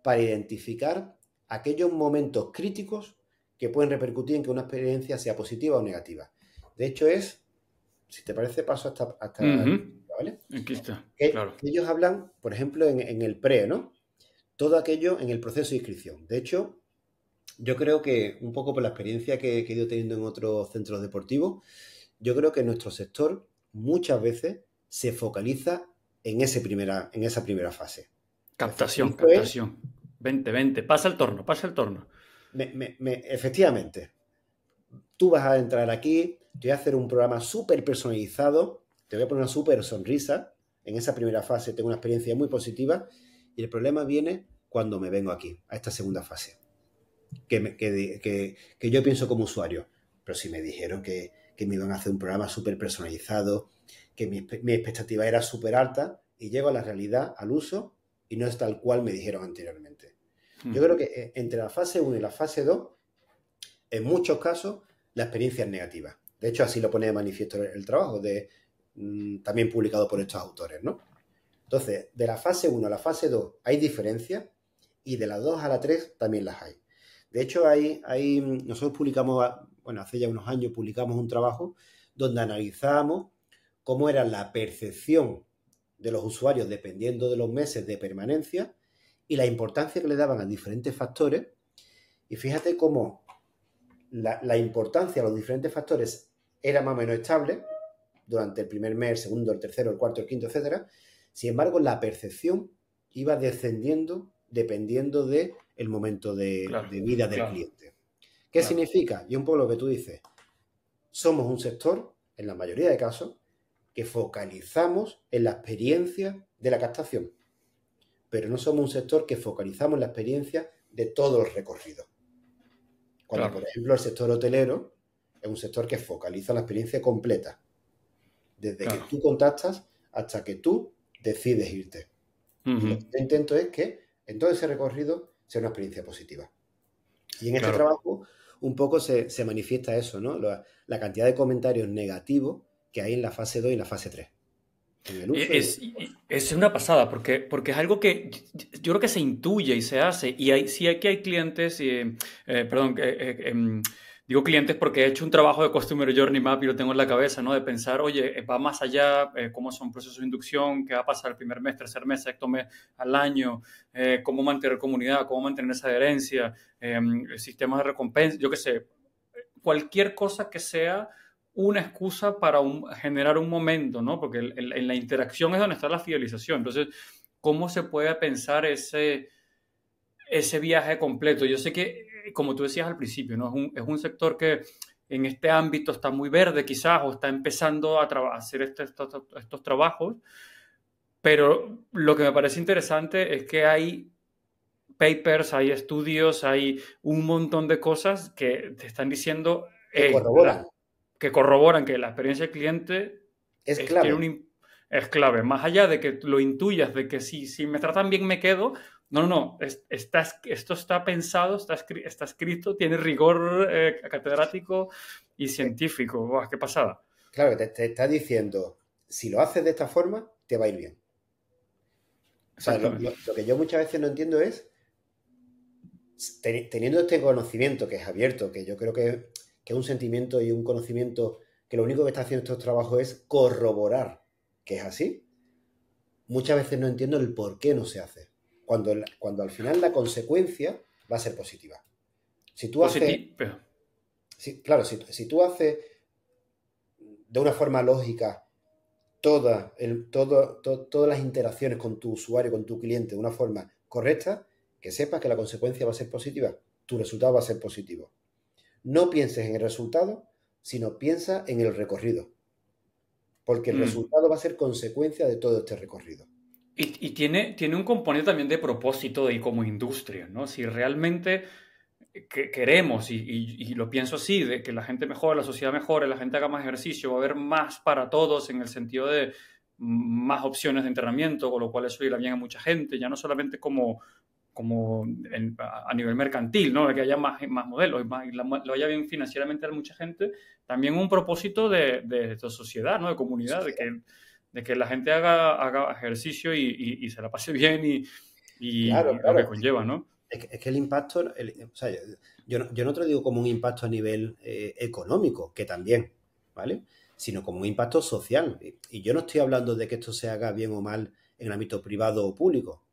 para identificar aquellos momentos críticos que pueden repercutir en que una experiencia sea positiva o negativa. De hecho, si te parece, paso hasta ¿vale? Aquí está, Que claro. ellos hablan, por ejemplo, en el pre, ¿no? Todo aquello en el proceso de inscripción. De hecho, yo creo que, un poco por la experiencia que he ido teniendo en otros centros deportivos, yo creo que nuestro sector muchas veces se focaliza en esa primera fase. Captación, Esto es, captación. Vente. Pasa el torno, pasa el torno. efectivamente, tú vas a entrar aquí, te voy a hacer un programa súper personalizado, te voy a poner una súper sonrisa. En esa primera fase tengo una experiencia muy positiva y el problema viene cuando me vengo aquí, a esta segunda fase, que yo pienso como usuario. Pero si me dijeron que me iban a hacer un programa súper personalizado, que mi expectativa era súper alta y llego a la realidad, al uso, y no es tal cual me dijeron anteriormente. Yo creo que entre la fase 1 y la fase 2, en muchos casos, la experiencia es negativa. De hecho, así lo pone de manifiesto el trabajo, también publicado por estos autores, ¿no? Entonces, de la fase 1 a la fase 2 hay diferencias y de la 2 a la 3 también las hay. De hecho, nosotros publicamos, bueno, hace ya unos años publicamos un trabajo donde analizábamos cómo era la percepción de los usuarios dependiendo de los meses de permanencia y la importancia que le daban a diferentes factores. Y fíjate cómo la importancia de los diferentes factores era más o menos estable durante el primer mes, el segundo, el tercero, el cuarto, el quinto, etcétera. Sin embargo, la percepción iba descendiendo dependiendo del momento de vida del cliente. ¿Qué significa? Y un poco lo que tú dices. Somos un sector, en la mayoría de casos, que focalizamos en la experiencia de la captación, pero no somos un sector que focalizamos en la experiencia de todos los recorridos. Cuando, por ejemplo, el sector hotelero es un sector que focaliza la experiencia completa, desde que tú contactas hasta que tú decides irte. Y lo que yo intento es que en todo ese recorrido sea una experiencia positiva. Y en este trabajo un poco se manifiesta eso, ¿no? La cantidad de comentarios negativos que hay en la fase 2 y en la fase 3. Es una pasada, porque es algo que yo creo que se intuye y se hace. Y sí hay clientes, digo clientes porque he hecho un trabajo de Customer Journey Map y lo tengo en la cabeza, ¿no? De pensar, oye, va más allá, cómo son procesos de inducción, qué va a pasar el primer mes, tercer mes, sexto mes, al año, cómo mantener comunidad, cómo mantener esa adherencia, sistemas de recompensa, yo qué sé, cualquier cosa que sea una excusa para generar un momento, ¿no? Porque en la interacción es donde está la fidelización. Entonces, ¿cómo se puede pensar ese viaje completo? Yo sé que, como tú decías al principio, ¿no? Es un sector que en este ámbito está muy verde quizás o está empezando a hacer estos trabajos, pero lo que me parece interesante es que hay papers, hay estudios, hay un montón de cosas que te están diciendo que corroboran que la experiencia del cliente es clave. Es clave. Más allá de que lo intuyas, de que si me tratan bien me quedo, no. Esto está pensado, está escrito, tiene rigor catedrático y científico. ¡Buah, qué pasada! Claro, te está diciendo, si lo haces de esta forma, te va a ir bien. O sea, lo que yo muchas veces no entiendo es, teniendo este conocimiento que es abierto, que yo creo que es un sentimiento y un conocimiento que lo único que está haciendo estos trabajos es corroborar que es así, muchas veces no entiendo el por qué no se hace. Cuando al final la consecuencia va a ser positiva. Si tú haces... claro, si tú haces de una forma lógica todas las interacciones con tu usuario, con tu cliente, de una forma correcta, que sepas que la consecuencia va a ser positiva, tu resultado va a ser positivo. No pienses en el resultado, sino piensa en el recorrido. Porque el resultado va a ser consecuencia de todo este recorrido. Y tiene un componente también de propósito y como industria, ¿no? Si realmente queremos, y lo pienso así, de que la gente mejore, la sociedad mejore, la gente haga más ejercicio, va a haber más para todos en el sentido de más opciones de entrenamiento, con lo cual eso irá bien a mucha gente, ya no solamente a nivel mercantil, ¿no? De que haya más modelos y lo vaya bien financieramente a mucha gente, también un propósito de sociedad, ¿no? De comunidad, de que la gente haga ejercicio y se la pase bien y lo que conlleva, ¿no? Es que el impacto, o sea, yo no te lo digo como un impacto a nivel económico, que también, ¿vale? Sino como un impacto social. Y yo no estoy hablando de que esto se haga bien o mal en el ámbito privado o público.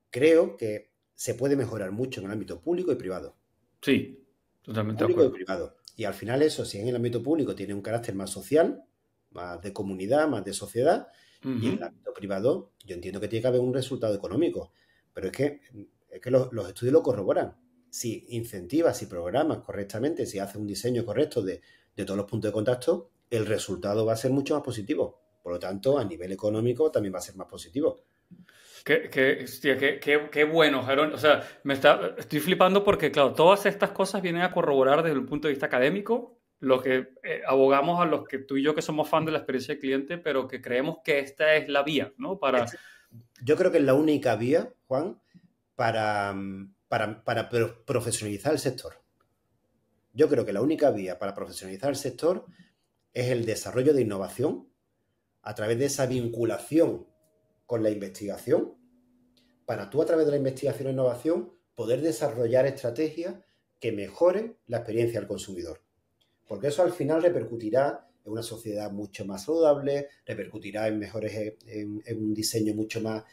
Creo que se puede mejorar mucho en el ámbito público y privado. Sí, totalmente público y privado. Y al final eso, si en el ámbito público tiene un carácter más social, más de comunidad, más de sociedad, y en el ámbito privado yo entiendo que tiene que haber un resultado económico. Pero es que los estudios lo corroboran. Si incentivas, si programas correctamente, si haces un diseño correcto de todos los puntos de contacto, el resultado va a ser mucho más positivo. Por lo tanto, a nivel económico también va a ser más positivo. Qué bueno, Jaron. O sea, estoy flipando porque, claro, todas estas cosas vienen a corroborar desde el punto de vista académico lo que abogamos a los que tú y yo que somos fan de la experiencia del cliente, pero que creemos que esta es la vía, ¿no? Yo creo que es la única vía, Juan, para profesionalizar el sector. Yo creo que la única vía para profesionalizar el sector es el desarrollo de innovación a través de esa vinculación con la investigación, para tú a través de la investigación e innovación poder desarrollar estrategias que mejoren la experiencia del consumidor. Porque eso al final repercutirá en una sociedad mucho más saludable, repercutirá en un diseño mucho más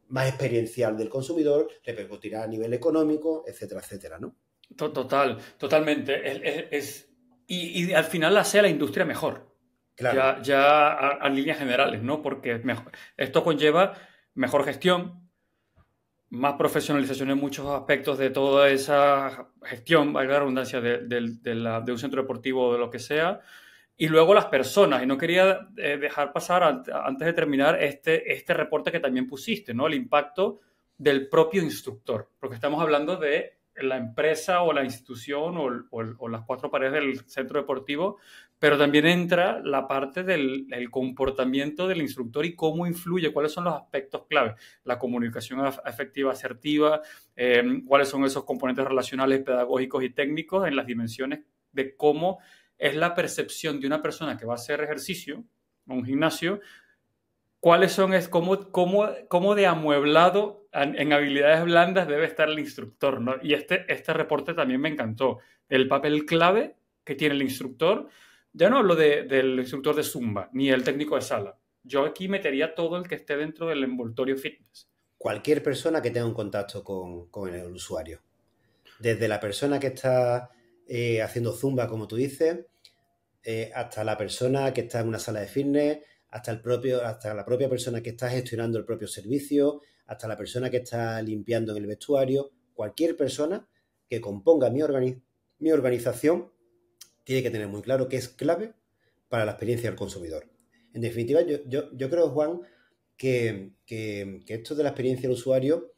más experiencial del consumidor, repercutirá a nivel económico, etcétera, etcétera, ¿no? Totalmente. Y al final hace a la industria mejor, Claro, a líneas generales, ¿no? Porque esto conlleva mejor gestión, más profesionalización en muchos aspectos de toda esa gestión, valga la redundancia, de un centro deportivo o de lo que sea. Y luego las personas, y no quería dejar pasar antes de terminar este reporte que también pusiste, ¿no? El impacto del propio instructor, porque estamos hablando de la empresa o la institución o las cuatro paredes del centro deportivo, pero también entra la parte del comportamiento del instructor y cómo influye, cuáles son los aspectos clave, la comunicación efectiva, asertiva, cuáles son esos componentes relacionales, pedagógicos y técnicos en las dimensiones de cómo es la percepción de una persona que va a hacer ejercicio o un gimnasio, cuáles son, cómo de amueblado en habilidades blandas debe estar el instructor, ¿no? Y este reporte también me encantó. El papel clave que tiene el instructor, ya no hablo del instructor de Zumba, ni el técnico de sala. Yo aquí metería todo el que esté dentro del envoltorio fitness. cualquier persona que tenga un contacto con el usuario. Desde la persona que está haciendo zumba, como tú dices, hasta la persona que está en una sala de fitness, hasta la propia persona que está gestionando el propio servicio, hasta la persona que está limpiando en el vestuario. Cualquier persona que componga mi organización tiene que tener muy claro que es clave para la experiencia del consumidor. En definitiva, yo creo, Juan, que esto de la experiencia del usuario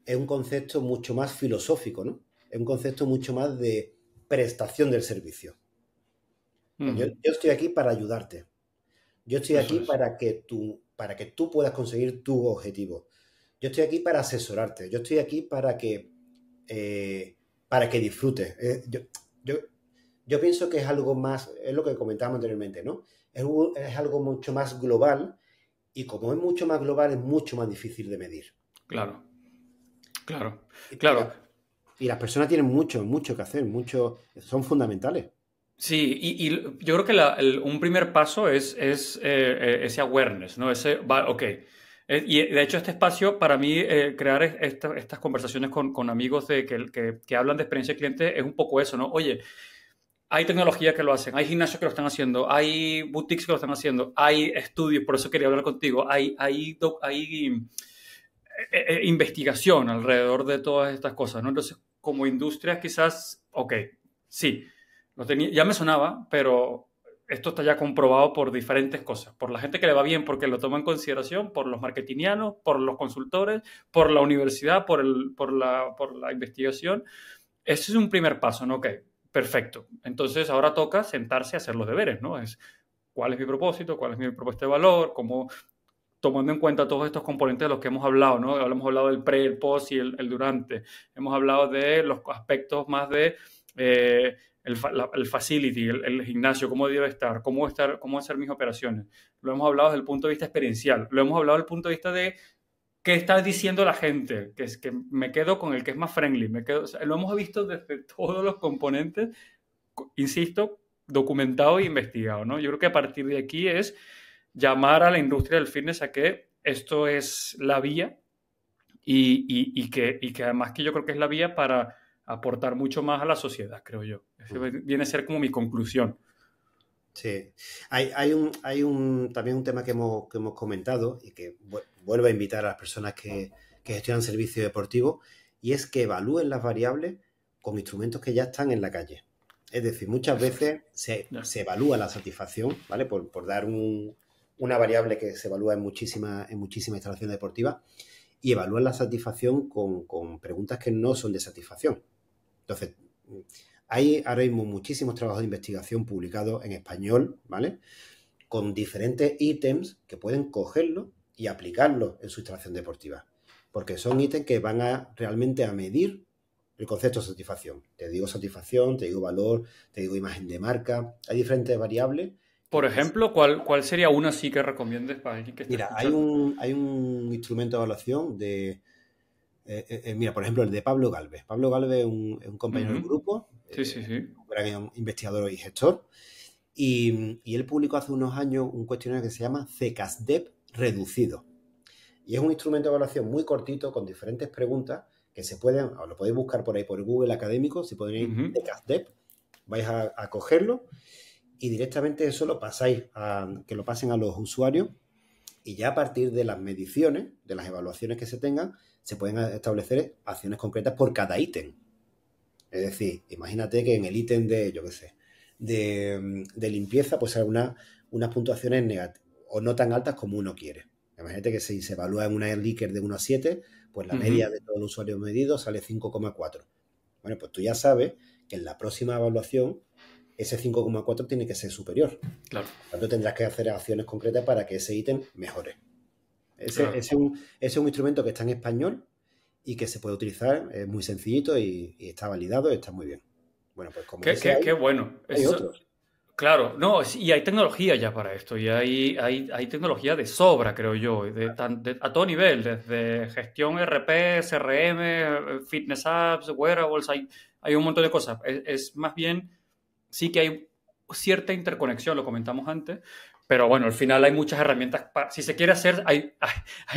es un concepto mucho más filosófico, ¿no? Es un concepto mucho más de prestación del servicio. Yo estoy aquí para ayudarte. Yo estoy Eso aquí es. para que tú puedas conseguir tu objetivo. Yo estoy aquí para asesorarte. Yo estoy aquí para que disfrutes. Yo pienso que es algo más, es lo que comentábamos anteriormente, ¿no? Es algo mucho más global y como es mucho más global es mucho más difícil de medir. Claro, claro, Y, claro. la- y las personas tienen mucho que hacer, son fundamentales. Sí, y yo creo que un primer paso es ese awareness, ¿no? Ok. Y de hecho este espacio, para mí, crear estas conversaciones con amigos que hablan de experiencia de cliente es un poco eso, ¿no? Oye, hay tecnología que lo hacen, hay gimnasios que lo están haciendo, hay boutiques que lo están haciendo, hay estudios, por eso quería hablar contigo, hay investigación alrededor de todas estas cosas, ¿no? Entonces, como industria quizás, ok, sí, ya me sonaba, pero esto está ya comprobado por diferentes cosas, por la gente que le va bien porque lo toma en consideración, por los marketingianos, por los consultores, por la universidad, por la investigación. Ese es un primer paso, ¿no? Ok, perfecto. Entonces ahora toca sentarse a hacer los deberes, ¿no? ¿Cuál es mi propósito? ¿Cuál es mi propuesta de valor? ¿Cómo, tomando en cuenta todos estos componentes de los que hemos hablado, ¿no? Hemos hablado del pre, el post y el durante. Hemos hablado de los aspectos más de el facility, el gimnasio, cómo debe estar, cómo hacer mis operaciones. Lo hemos hablado desde el punto de vista experiencial. Lo hemos hablado desde el punto de vista de qué está diciendo la gente, que es que me quedo con el que es más friendly. O sea, lo hemos visto desde todos los componentes, insisto, documentado e investigado, ¿no? Yo creo que a partir de aquí es llamar a la industria del fitness a que esto es la vía y que además que yo creo que es la vía para aportar mucho más a la sociedad, creo yo. Ese viene a ser como mi conclusión. Sí. Hay también un tema que hemos comentado y que vuelvo a invitar a las personas que gestionan servicios deportivos y es que evalúen las variables con instrumentos que ya están en la calle. Es decir, muchas Eso es. veces se evalúa la satisfacción, ¿vale? Por dar una variable que se evalúa en muchísimas instalaciones deportivas y evalúan la satisfacción con preguntas que no son de satisfacción. Entonces, hay ahora mismo muchísimos trabajos de investigación publicados en español, ¿vale? Con diferentes ítems que pueden cogerlo y aplicarlo en su instalación deportiva. Porque son ítems que van realmente a medir el concepto de satisfacción. Te digo satisfacción, te digo valor, te digo imagen de marca. Hay diferentes variables. Por ejemplo, ¿cuál sería una sí que recomiendes para alguien que esté Mira, hay escuchando? un instrumento de evaluación mira, por ejemplo, el de Pablo Galvez. Pablo Galvez es un compañero del grupo, Sí, sí, sí. un gran investigador y gestor, y él publicó hace unos años un cuestionario que se llama CECASDEP reducido. Y es un instrumento de evaluación muy cortito, con diferentes preguntas que se pueden, o lo podéis buscar por ahí por Google Académico, si ponéis DECASDEP, vais a cogerlo y directamente eso lo pasáis que lo pasen a los usuarios, y ya a partir de las mediciones, de las evaluaciones que se tengan, se pueden establecer acciones concretas por cada ítem. Es decir, imagínate que en el ítem de, yo qué sé, de limpieza, pues hay unas puntuaciones negativas o no tan altas como uno quiere. Imagínate que si se evalúa en una Likert de 1 a 7, pues la media de todos los usuarios medidos sale 5,4. Bueno, pues tú ya sabes que en la próxima evaluación ese 5,4 tiene que ser superior. Claro. Por lo tanto, tendrás que hacer acciones concretas para que ese ítem mejore. Claro. Ese es un instrumento que está en español y que se puede utilizar, es muy sencillito y está validado y está muy bien. Bueno, pues como qué bueno. Hay otros. Claro, no, y hay tecnología ya para esto, y hay tecnología de sobra, creo yo, a todo nivel, desde gestión RP, CRM, fitness apps, wearables, hay un montón de cosas. Es más bien, sí que hay cierta interconexión, lo comentamos antes, pero bueno, al final hay muchas herramientas, si se quiere hacer, hay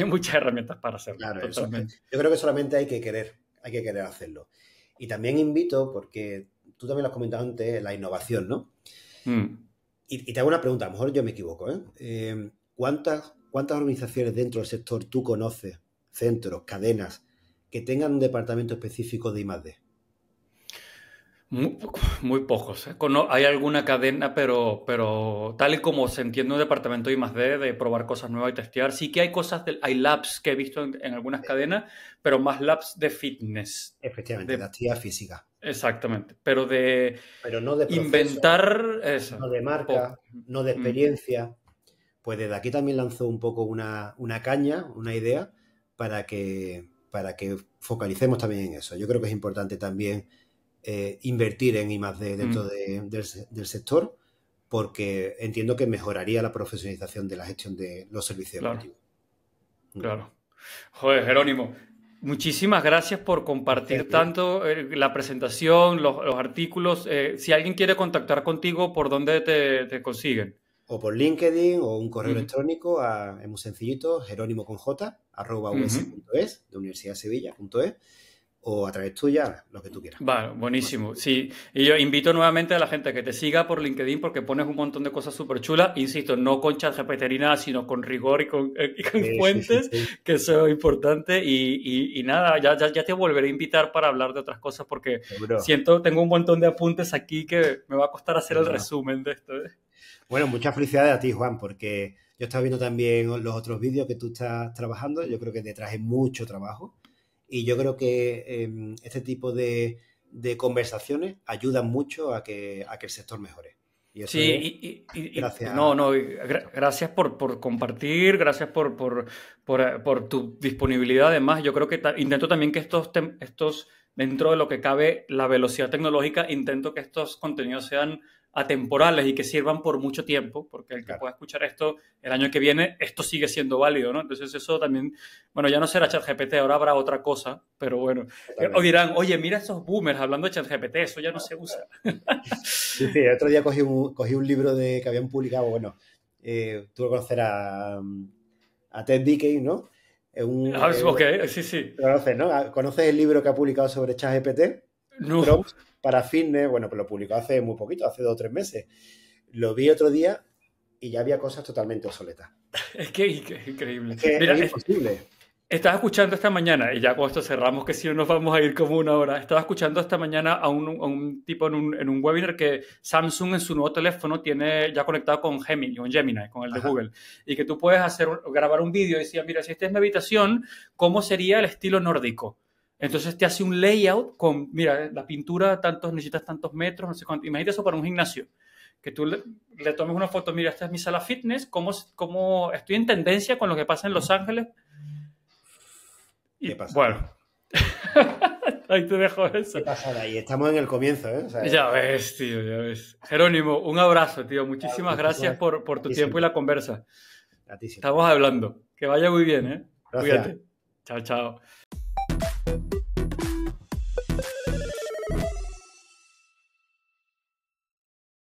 muchas herramientas para hacerlo. Claro, yo creo que solamente hay que querer hacerlo. Y también invito, porque tú también lo has comentado antes, la innovación, ¿no? Y te hago una pregunta, a lo mejor yo me equivoco, ¿eh? ¿Cuántas organizaciones dentro del sector tú conoces, centros, cadenas, que tengan un departamento específico de I+D? Muy pocos, ¿eh? Hay alguna cadena, pero tal y como se entiende un departamento de I+D, de probar cosas nuevas y testear, sí que hay hay labs que he visto en algunas cadenas, pero más labs de fitness. Efectivamente, de actividad física. Exactamente, pero no de proceso, inventar eso. No de marca, no de experiencia. Pues desde aquí también lanzó un poco una caña, una idea, para que focalicemos también en eso. Yo creo que es importante también invertir en I+D dentro del sector, porque entiendo que mejoraría la profesionalización de la gestión de los servicios educativos. Claro. Joder, Jerónimo, muchísimas gracias por compartir tanto la presentación, los artículos. Si alguien quiere contactar contigo, ¿por dónde te consiguen? O por LinkedIn o un correo electrónico es muy sencillito, jeronimo@us.es, de universidadsevilla.es, o a través tuya, lo que tú quieras. Vale, buenísimo. Sí, y yo invito nuevamente a la gente a que te siga por LinkedIn porque pones un montón de cosas súper chulas. Insisto, no con ChatGPT ni nada, sino con rigor y con fuentes, que eso es importante. Y nada, ya te volveré a invitar para hablar de otras cosas porque tengo un montón de apuntes aquí que me va a costar hacer el resumen de esto. Bueno, muchas felicidades a ti, Juan, porque yo estaba viendo también los otros vídeos que tú estás trabajando. Yo creo que detrás hay mucho trabajo. Y yo creo que este tipo de conversaciones ayudan mucho a que el sector mejore. Y eso gracias. Gracias por compartir, gracias por tu disponibilidad. Además, yo creo que intento también que estos, dentro de lo que cabe la velocidad tecnológica, intento que estos contenidos sean atemporales y que sirvan por mucho tiempo, porque el que pueda escuchar esto el año que viene, esto sigue siendo válido, ¿no? Entonces eso también, bueno, ya no será ChatGPT, ahora habrá otra cosa, pero bueno. O dirán, oye, mira esos boomers hablando de ChatGPT, eso ya no se usa. Sí, el otro día cogí un libro que habían publicado, bueno, tú lo conocerás a Ted Dickey, ¿no? Sí. ¿Conoces, no? ¿Conoces el libro que ha publicado sobre ChatGPT? No. Para fitness, bueno, pues lo publicó hace muy poquito, hace 2 o 3 meses. Lo vi otro día y ya había cosas totalmente obsoletas. Es que increíble. Mira, es imposible. Estaba escuchando esta mañana, y ya con esto cerramos, que si no nos vamos a ir como 1 hora. Estaba escuchando esta mañana a un tipo en un webinar que Samsung en su nuevo teléfono tiene ya conectado con Gemini, con el de Google. Y que tú puedes grabar un vídeo y decir, mira, si esta es mi habitación, ¿cómo sería el estilo nórdico? Entonces te hace un layout con, mira, la pintura necesitas tantos metros, no sé cuánto. Imagínate eso para un gimnasio. Que tú le tomes una foto, mira, esta es mi sala fitness, cómo estoy en tendencia con lo que pasa en Los Ángeles. ¿Qué pasa? Bueno, ahí te dejo eso. ¿Qué pasa ahí? Estamos en el comienzo, ¿eh? O sea, ya ves, tío, ya ves. Jerónimo, un abrazo, tío. Muchísimas gracias por tu tiempo y la conversa. A ti siempre. Estamos hablando. Que vaya muy bien, ¿eh? Gracias. Cuídate. Chao, chao.